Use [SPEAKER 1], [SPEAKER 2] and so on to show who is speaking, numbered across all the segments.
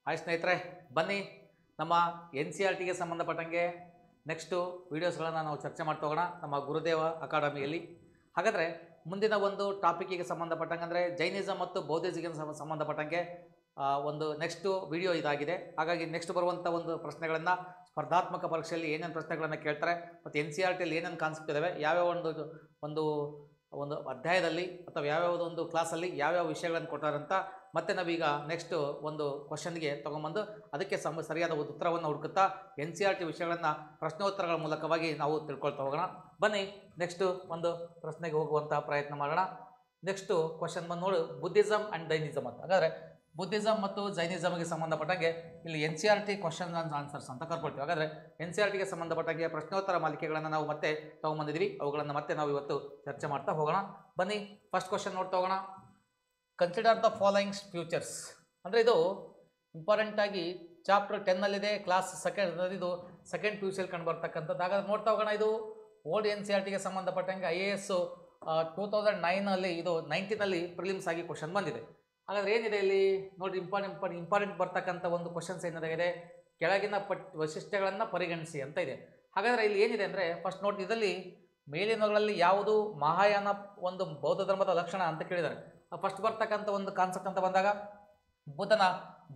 [SPEAKER 1] Hi ಸ್ನೇಹಿತರೆ, ಬನ್ನಿ ನಮ್ಮ ಎನ್ ಸಿ ಆರ್ ಟಿಗೆ ಸಂಬಂಧಪಟ್ಟಂಗೆ ನೆಕ್ಸ್ಟು ವೀಡಿಯೋಸ್ಗಳನ್ನು ನಾವು ಚರ್ಚೆ ಮಾಡ್ತಾ ಹೋಗೋಣ ನಮ್ಮ ಗುರುದೇವ ಅಕಾಡೆಮಿಯಲ್ಲಿ. ಹಾಗಾದರೆ ಮುಂದಿನ ಒಂದು ಟಾಪಿಕ್ಕಿಗೆ ಸಂಬಂಧಪಟ್ಟಂಗೆ ಅಂದರೆ ಜೈನಿಸಮ್ ಮತ್ತು ಬೌದ್ಧಿಸಮ್ಗೆ ಸಂಬಂಧಪಟ್ಟಂಗೆ ಒಂದು ನೆಕ್ಸ್ಟು ವಿಡಿಯೋ ಇದಾಗಿದೆ. ಹಾಗಾಗಿ ನೆಕ್ಸ್ಟ್ ಬರುವಂಥ ಒಂದು ಪ್ರಶ್ನೆಗಳನ್ನು ಸ್ಪರ್ಧಾತ್ಮಕ ಪರೀಕ್ಷೆಯಲ್ಲಿ ಏನೇನು ಪ್ರಶ್ನೆಗಳನ್ನು ಕೇಳ್ತಾರೆ ಮತ್ತು ಎನ್ ಸಿ ಆರ್ ಟಿಯಲ್ಲಿ ಏನೇನು ಕಾನ್ಸೆಪ್ಟ್ ಇದ್ದಾವೆ, ಯಾವ್ಯಾವ ಒಂದು ಒಂದು ಅಧ್ಯಾಯದಲ್ಲಿ ಅಥವಾ ಯಾವ್ಯಾವುದೋ ಒಂದು ಕ್ಲಾಸಲ್ಲಿ ಯಾವ್ಯಾವ ವಿಷಯಗಳನ್ನು ಕೊಟ್ಟಾರೆ ಅಂತ ಮತ್ತೆ ನಾವೀಗ ನೆಕ್ಸ್ಟ್ ಒಂದು ಕ್ವಶನ್ಗೆ ತೊಗೊಂಬಂದು ಅದಕ್ಕೆ ಸರಿಯಾದ ಒಂದು ಉತ್ತರವನ್ನು ಹುಡುಕುತ್ತಾ ಎನ್ ಸಿ ಆರ್ ಟಿ ವಿಷಯಗಳನ್ನು ಪ್ರಶ್ನೋತ್ತರಗಳ ಮೂಲಕವಾಗಿ ನಾವು ತಿಳ್ಕೊಳ್ತಾ ಹೋಗೋಣ. ಬನ್ನಿ ನೆಕ್ಸ್ಟು ಒಂದು ಪ್ರಶ್ನೆಗೆ ಹೋಗುವಂಥ ಪ್ರಯತ್ನ ಮಾಡೋಣ. ನೆಕ್ಸ್ಟು ಕ್ವಶನ್ ಬಂದು ನೋಡು, ಬುದ್ಧಿಸಮ್ ಆ್ಯಂಡ್ ಜೈನಿಸಮ್ ಅಂತ. ಹಾಗಾದರೆ ಬುದ್ಧಿಸಮ್ ಮತ್ತು ಜೈನಿಸಮ್ಗೆ ಸಂಬಂಧಪಟ್ಟಂಗೆ ಇಲ್ಲಿ N C R T question and answers ಅಂತ ಕರ್ಕೊಳ್ತೀವಿ. ಹಾಗಾದರೆ ಎನ್ ಸಿ ಆರ್ ಟಿಗೆ ಸಂಬಂಧಪಟ್ಟಂಗೆ ಪ್ರಶ್ನೋತ್ತರ ಮಾಲಿಕೆಗಳನ್ನು ನಾವು ಮತ್ತೆ ತೊಗೊಂಬಂದಿದ್ದೀವಿ, ಅವುಗಳನ್ನು ಮತ್ತೆ ನಾವು ಇವತ್ತು ಚರ್ಚೆ ಮಾಡ್ತಾ ಹೋಗೋಣ. ಬನ್ನಿ ಫಸ್ಟ್ ಕ್ವಶನ್ ನೋಡ್ತಾ ಹೋಗೋಣ. ಕನ್ಸಿಡರ್ ದ ಫಾಲೋಯಿಂಗ್ ಫ್ಯೂಚರ್ಸ್ ಅಂದರೆ ಇದು ಇಂಪಾರ್ಟೆಂಟಾಗಿ ಚಾಪ್ಟರ್ 10ನಲ್ಲಿದೆ, ಕ್ಲಾಸ್ ಇದು ಸೆಕೆಂಡ್ ಪಿ ಯು ಸಿಯಲ್ಲಿ ಕಂಡು ಬರ್ತಕ್ಕಂಥದ್ದು. ಹಾಗಾದ್ರೆ ನೋಡ್ತಾ ಹೋಗೋಣ. ಇದು ಓಲ್ಡ್ ಎನ್ ಸಿ ಆರ್ ಟಿಗೆ ಸಂಬಂಧಪಟ್ಟಂಗೆ IAS 2009 ಇದು 19ನಲ್ಲಿ ಪ್ರಿಲಿಮ್ಸ್ ಆಗಿ ಕ್ವಶನ್ ಬಂದಿದೆ. ಹಾಗಾದ್ರೆ ಏನಿದೆ ಇಲ್ಲಿ ನೋಡಿ, ಇಂಪಾರ್ಟೆಂಟ್ ಬರ್ತಕ್ಕಂಥ ಒಂದು ಕ್ವಶನ್ಸ್ ಏನಿದೆ, ಕೆಳಗಿನ ವೈಶಿಷ್ಟ್ಯಗಳನ್ನು ಪರಿಗಣಿಸಿ ಅಂತ ಇದೆ. ಹಾಗಾದರೆ ಇಲ್ಲಿ ಏನಿದೆ ಅಂದರೆ ಫಸ್ಟ್ ನೋಡಿ, ಇದರಲ್ಲಿ ಮೇಲಿನಗಳಲ್ಲಿ ಯಾವುದು ಮಹಾಯಾನ ಒಂದು ಬೌದ್ಧ ಧರ್ಮದ ಲಕ್ಷಣ ಅಂತ ಕೇಳಿದ್ದಾರೆ. ಫಸ್ಟ್ ಬರ್ತಕ್ಕಂಥ ಒಂದು ಕಾನ್ಸೆಪ್ಟ್ ಅಂತ ಬಂದಾಗ ಬುದ್ಧನ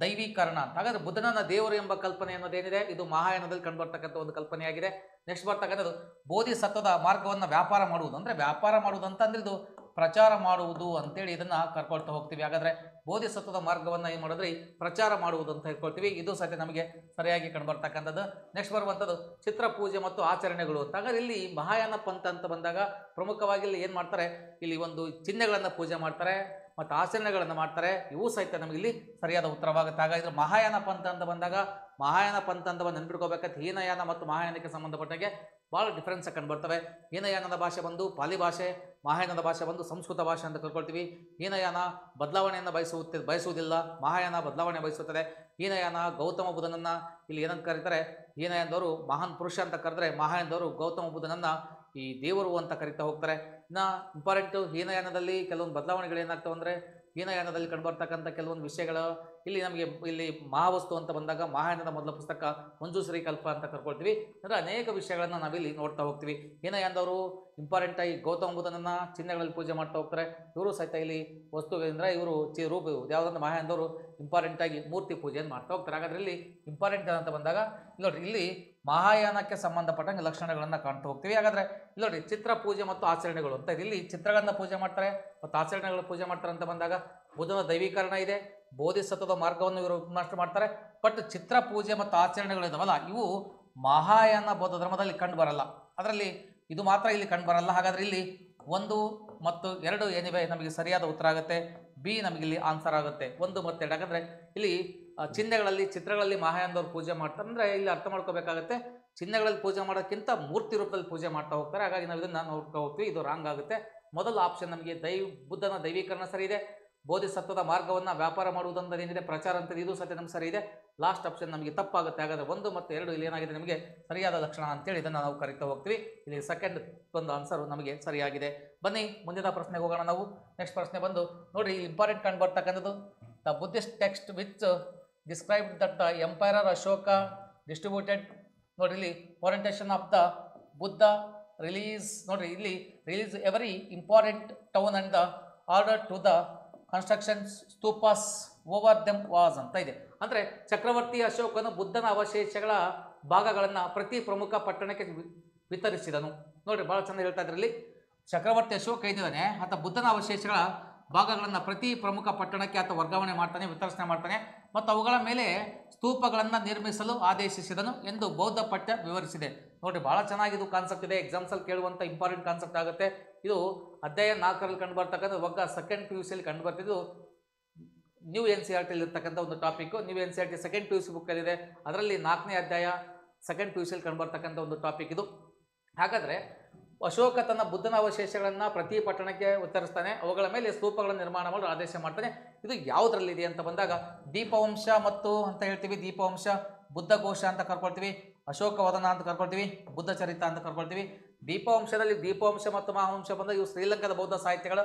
[SPEAKER 1] ದೈವೀಕರಣ ಅಂತ. ಹಾಗಾದರೆ ಬುದ್ಧನ ದೇವರು ಎಂಬ ಕಲ್ಪನೆ ಅನ್ನೋದೇನಿದೆ, ಇದು ಮಹಾಯಾನದಲ್ಲಿ ಕಂಡುಬರ್ತಕ್ಕಂಥ ಒಂದು ಕಲ್ಪನೆಯಾಗಿದೆ. ನೆಕ್ಸ್ಟ್ ಬರ್ತಕ್ಕಂಥದ್ದು ಬೋಧಿಸತ್ವದ ಮಾರ್ಗವನ್ನು ವ್ಯಾಪಾರ ಮಾಡುವುದು. ಅಂದರೆ ವ್ಯಾಪಾರ ಮಾಡುವುದು ಅಂತಂದ್ರೆ ಇದು ಪ್ರಚಾರ ಮಾಡುವುದು ಅಂತೇಳಿ ಇದನ್ನು ಕರ್ಕೊಳ್ತಾ ಹೋಗ್ತೀವಿ. ಹಾಗಾದರೆ ಬೋಧಿಸತ್ವದ ಮಾರ್ಗವನ್ನು ಏನು ಮಾಡಿದ್ರಿ, ಪ್ರಚಾರ ಮಾಡುವುದು ಅಂತ ಹೇಳ್ಕೊಳ್ತೀವಿ. ಇದು ಸಹಿತ ನಮಗೆ ಸರಿಯಾಗಿ ಕಂಡುಬರ್ತಕ್ಕಂಥದ್ದು. ನೆಕ್ಸ್ಟ್ ಬರುವಂಥದ್ದು ಚಿತ್ರ ಪೂಜೆ ಮತ್ತು ಆಚರಣೆಗಳು ಅಂತ. ಹಾಗಾದ್ರೆ ಇಲ್ಲಿ ಮಹಾಯಾನ ಪಂಥ ಅಂತ ಬಂದಾಗ ಪ್ರಮುಖವಾಗಿ ಇಲ್ಲಿ ಏನು ಮಾಡ್ತಾರೆ, ಇಲ್ಲಿ ಒಂದು ಚಿಹ್ನೆಗಳನ್ನು ಪೂಜೆ ಮಾಡ್ತಾರೆ ಮತ್ತು ಆಚರಣೆಗಳನ್ನು ಮಾಡ್ತಾರೆ. ಇವು ಸಹಿತ ನಮಗೆ ಇಲ್ಲಿ ಸರಿಯಾದ ಉತ್ತರವಾಗುತ್ತೆ. ಹಾಗಾದರೆ ಮಹಾಯಾನ ಪಂಥ ಅಂತ ಬಂದಾಗ ಮಹಾಯಾನ ಪಂಥ ಅಂತ ಬಂದು ನೆನ್ಪಿಟ್ಕೋಬೇಕಾದ್ರೆ ಹೀನಯಾನ ಮತ್ತು ಮಹಾಯಾನಕ್ಕೆ ಸಂಬಂಧಪಟ್ಟಂಗೆ ಭಾಳ ಡಿಫ್ರೆನ್ಸ್ ಕಂಡು ಬರ್ತವೆ. ಹೀನಯಾನದ ಭಾಷೆ ಬಂದು ಪಾಲಿ ಭಾಷೆ, ಮಹಾಯಾನದ ಭಾಷೆ ಬಂದು ಸಂಸ್ಕೃತ ಭಾಷೆ ಅಂತ ಕರ್ಕೊಳ್ತೀವಿ. ಹೀನಯಾನ ಬದಲಾವಣೆಯನ್ನು ಬಯಸುವುದಿಲ್ಲ, ಮಹಾಯಾನ ಬದಲಾವಣೆ ಬಯಸುತ್ತದೆ. ಹೀನಯಾನ ಗೌತಮ ಬುದ್ಧನನ್ನು ಇಲ್ಲಿ ಏನಂತ ಕರೀತಾರೆ, ಹೀನಯಾನದವರು ಮಹಾನ್ ಪುರುಷ ಅಂತ ಕರೆದ್ರೆ ಮಹಾಯಾನದವರು ಗೌತಮ ಬುದ್ಧನನ್ನು ಈ ದೇವರು ಅಂತ ಕರಿತಾ ಹೋಗ್ತಾರೆ. ಇನ್ನು ಇಂಪಾರ್ಟೆಂಟು ಹೀನಯಾನದಲ್ಲಿ ಕೆಲವೊಂದು ಬದಲಾವಣೆಗಳು ಏನಾಗ್ತವೆ ಅಂದರೆ, ಹೀನಯಾನದಲ್ಲಿ ಕಂಡುಬರ್ತಕ್ಕಂಥ ಕೆಲವೊಂದು ವಿಷಯಗಳು ಇಲ್ಲಿ ನಮಗೆ ಇಲ್ಲಿ ಮಹಾವಸ್ತು ಅಂತ ಬಂದಾಗ ಮಹಾಯಾನದ ಮೊದಲ ಪುಸ್ತಕ ಮಂಜುಶ್ರೀ ಕಲ್ಪ ಅಂತ ಕರ್ಕೊಳ್ತೀವಿ. ಅಂದರೆ ಅನೇಕ ವಿಷಯಗಳನ್ನು ನಾವಿಲ್ಲಿ ನೋಡ್ತಾ ಹೋಗ್ತೀವಿ. ಹೀನಯಾನದವರು ಇಂಪಾರ್ಟೆಂಟಾಗಿ ಗೌತಮ ಬುದ್ಧನನ್ನು ಚಿಹ್ನೆಗಳಲ್ಲಿ ಪೂಜೆ ಮಾಡ್ತಾ ಹೋಗ್ತಾರೆ. ಇವರು ಸಹಿತ ಇಲ್ಲಿ ವಸ್ತು ಅಂದರೆ ಇವರು ರೂಪ ಯಾವುದಂದ್ರೆ ಮಹಾಯಾನದವರು ಇಂಪಾರ್ಟೆಂಟಾಗಿ ಮೂರ್ತಿ ಪೂಜೆಯನ್ನು ಮಾಡ್ತಾ ಹೋಗ್ತಾರೆ. ಹಾಗಾದ್ರೆ ಇಲ್ಲಿ ಇಂಪಾರ್ಟೆಂಟ್ ಅಂತ ಬಂದಾಗ ನೋಡ್ರಿ, ಇಲ್ಲಿ ಮಹಾಯಾನಕ್ಕೆ ಸಂಬಂಧಪಟ್ಟಂಗೆ ಲಕ್ಷಣಗಳನ್ನು ಕಾಣ್ತಾ ಹೋಗ್ತೀವಿ. ಹಾಗಾದರೆ ನೋಡಿ, ಚಿತ್ರ ಪೂಜೆ ಮತ್ತು ಆಚರಣೆಗಳು ಅಂತ ಇಲ್ಲಿ ಚಿತ್ರಗಳನ್ನು ಪೂಜೆ ಮಾಡ್ತಾರೆ ಮತ್ತು ಆಚರಣೆಗಳು ಪೂಜೆ ಮಾಡ್ತಾರೆ ಅಂತ ಬಂದಾಗ ಬುದ್ಧನ ದೈವೀಕರಣ ಇದೆ, ಬೋಧಿಸತ್ವದ ಮಾರ್ಗವನ್ನು ಇವರು ನಷ್ಟ ಮಾಡ್ತಾರೆ. ಬಟ್ ಚಿತ್ರ ಪೂಜೆ ಮತ್ತು ಆಚರಣೆಗಳು ಇದಾವಲ್ಲ, ಇವು ಮಹಾಯಾನ ಬೌದ್ಧ ಧರ್ಮದಲ್ಲಿ ಕಂಡು ಬರಲ್ಲ. ಅದರಲ್ಲಿ ಇದು ಮಾತ್ರ ಇಲ್ಲಿ ಕಂಡು ಬರಲ್ಲ. ಹಾಗಾದರೆ ಇಲ್ಲಿ 1 ಮತ್ತು 2 ಏನಿವೆ ನಮಗೆ ಸರಿಯಾದ ಉತ್ತರ ಆಗುತ್ತೆ. ಬಿ ನಮಗೆ ಇಲ್ಲಿ ಆನ್ಸರ್ ಆಗುತ್ತೆ 1 ಮತ್ತು 2. ಹಾಗಾದರೆ ಇಲ್ಲಿ ಚಿಹ್ನೆಗಳಲ್ಲಿ ಚಿತ್ರಗಳಲ್ಲಿ ಮಹಾಯಾನದವ್ರು ಪೂಜೆ ಮಾಡ್ತಾರೆ ಅಂದರೆ ಇಲ್ಲಿ ಅರ್ಥ ಮಾಡ್ಕೋಬೇಕಾಗುತ್ತೆ, ಚಿಹ್ನೆಗಳಲ್ಲಿ ಪೂಜೆ ಮಾಡೋಕ್ಕಿಂತ ಮೂರ್ತಿ ರೂಪದಲ್ಲಿ ಪೂಜೆ ಮಾಡ್ತಾ ಹೋಗ್ತಾರೆ. ಹಾಗಾಗಿ ನಾವು ಇದನ್ನು ನೋಡ್ತಾ ಹೋಗ್ತೀವಿ, ಇದು ರಾಂಗ್ ಆಗುತ್ತೆ. ಮೊದಲ ಆಪ್ಷನ್ ನಮಗೆ ಬುದ್ಧನ ದೈವೀಕರಣ ಸರಿ ಇದೆ, ಬೋಧಿಸತ್ವದ ಮಾರ್ಗವನ್ನು ವ್ಯಾಪಾರ ಮಾಡುವುದಂತ ಏನಿದೆ ಪ್ರಚಾರ ಅಂತ ಇದು ಸತ್ಯ ನಮ್ಗೆ ಸರಿ ಇದೆ. ಲಾಸ್ಟ್ ಆಪ್ಷನ್ ನಮಗೆ ತಪ್ಪಾಗುತ್ತೆ. ಹಾಗಾದರೆ 1 ಮತ್ತು 2 ಇಲ್ಲಿ ಏನಾಗಿದೆ ನಮಗೆ ಸರಿಯಾದ ಲಕ್ಷಣ ಅಂತೇಳಿ ಇದನ್ನು ನಾವು ಕರಿತಾ ಹೋಗ್ತೀವಿ. ಇಲ್ಲಿ ಸೆಕೆಂಡ್ ಒಂದು ಆನ್ಸರ್ ನಮಗೆ ಸರಿಯಾಗಿದೆ. ಬನ್ನಿ ಮುಂದಿನ ಪ್ರಶ್ನೆಗೆ ಹೋಗೋಣ ನಾವು. ನೆಕ್ಸ್ಟ್ ಪ್ರಶ್ನೆ ಬಂದು ನೋಡಿರಿ, ಇಂಪಾರ್ಟೆಂಟ್ ಕಂಡು ಬರ್ತಕ್ಕಂಥದ್ದು the Buddhist text which describe that emperor Ashoka distributed. ನೋಡಿರಿ, ಇಲ್ಲಿ orientation of the Buddha relics. ನೋಡಿರಿ, ಇಲ್ಲಿ relics every important town and the order to the construction stupas over them was ಅಂತ ಇದೆ. ಅಂದರೆ ಚಕ್ರವರ್ತಿ ಅಶೋಕನು ಬುದ್ಧನ ಅವಶೇಷಗಳ ಭಾಗಗಳನ್ನು ಪ್ರತಿ ಪ್ರಮುಖ ಪಟ್ಟಣಕ್ಕೆ ವಿತರಿಸಿದನು. ನೋಡಿ, ಭಾಳ ಚೆನ್ನಾಗಿ ಹೇಳ್ತಾ ಇದ್ರಲ್ಲಿ, ಚಕ್ರವರ್ತಿ ಅಶೋಕ ಇದ್ದಾನೆ ಆತ ಬುದ್ಧನ ಅವಶೇಷಗಳ ಭಾಗಗಳನ್ನು ಪ್ರತಿ ಪ್ರಮುಖ ಪಟ್ಟಣಕ್ಕೆ ಆತ ವರ್ಗಾವಣೆ ಮಾಡ್ತಾನೆ, ವಿತರಿಸಣೆ ಮಾಡ್ತಾನೆ ಮತ್ತು ಅವುಗಳ ಮೇಲೆ ಸ್ತೂಪಗಳನ್ನು ನಿರ್ಮಿಸಲು ಆದೇಶಿಸಿದನು ಎಂದು ಬೌದ್ಧ ಪಠ್ಯ ವಿವರಿಸಿದೆ. ನೋಡಿರಿ, ಭಾಳ ಚೆನ್ನಾಗಿದು ಕಾನ್ಸೆಪ್ಟ್ ಇದೆ, ಎಕ್ಸಾಮ್ಸಲ್ಲಿ ಕೇಳುವಂಥ ಇಂಪಾರ್ಟೆಂಟ್ ಕಾನ್ಸೆಪ್ಟ್ ಆಗುತ್ತೆ. ಇದು ಅಧ್ಯಾಯ 4ರಲ್ಲಿ ಕಂಡು ಬರ್ತಕ್ಕಂಥ ಒಗ್ಗ ಸೆಕೆಂಡ್ ಪಿ ಯು ಸಿಯಲ್ಲಿ ಕಂಡು ಬರ್ತಿದ್ದು ನ್ಯೂ ಎನ್ ಸಿ ಆರ್ ಟಿಯಲ್ಲಿ ಇರ್ತಕ್ಕಂಥ ಒಂದು topic. New N C R T second P U C ಬುಕ್ಕಲ್ಲಿದೆ, ಅದರಲ್ಲಿ 4ನೇ ಅಧ್ಯಾಯ ಸೆಕೆಂಡ್ ಪಿ ಯು ಸಿಯಲ್ಲಿ ಕಂಡು ಬರ್ತಕ್ಕಂಥ ಒಂದು ಟಾಪಿಕ್ ಇದು. ಹಾಗಾದರೆ ಅಶೋಕ ತನ್ನ ಬುದ್ಧನ ಅವಶೇಷಗಳನ್ನು ಪ್ರತಿ ಪಟ್ಟಣಕ್ಕೆ ವಿತರಿಸ್ತಾನೆ, ಅವುಗಳ ಮೇಲೆ ಸ್ತೂಪಗಳನ್ನು ನಿರ್ಮಾಣ ಮಾಡಲು ಆದೇಶ ಮಾಡ್ತಾನೆ. ಇದು ಯಾವುದರಲ್ಲಿದೆ ಅಂತ ಬಂದಾಗ ದೀಪವಂಶ ಮತ್ತು ಅಂತ ಹೇಳ್ತೀವಿ, ದೀಪವಂಶ, ಬುದ್ಧಘೋಷ ಅಂತ ಕರ್ಕೊಳ್ತೀವಿ, ಅಶೋಕವದನ ಅಂತ ಕರ್ಕೊಳ್ತೀವಿ, ಬುದ್ಧ ಚರಿತ ಅಂತ ಕರ್ಕೊಳ್ತೀವಿ. ದೀಪವಂಶದಲ್ಲಿ ದೀಪವಂಶ ಮತ್ತು ಮಹಾವಂಶ ಬಂದ ಇವು ಶ್ರೀಲಂಕಾದ ಬೌದ್ಧ ಸಾಹಿತ್ಯಗಳು.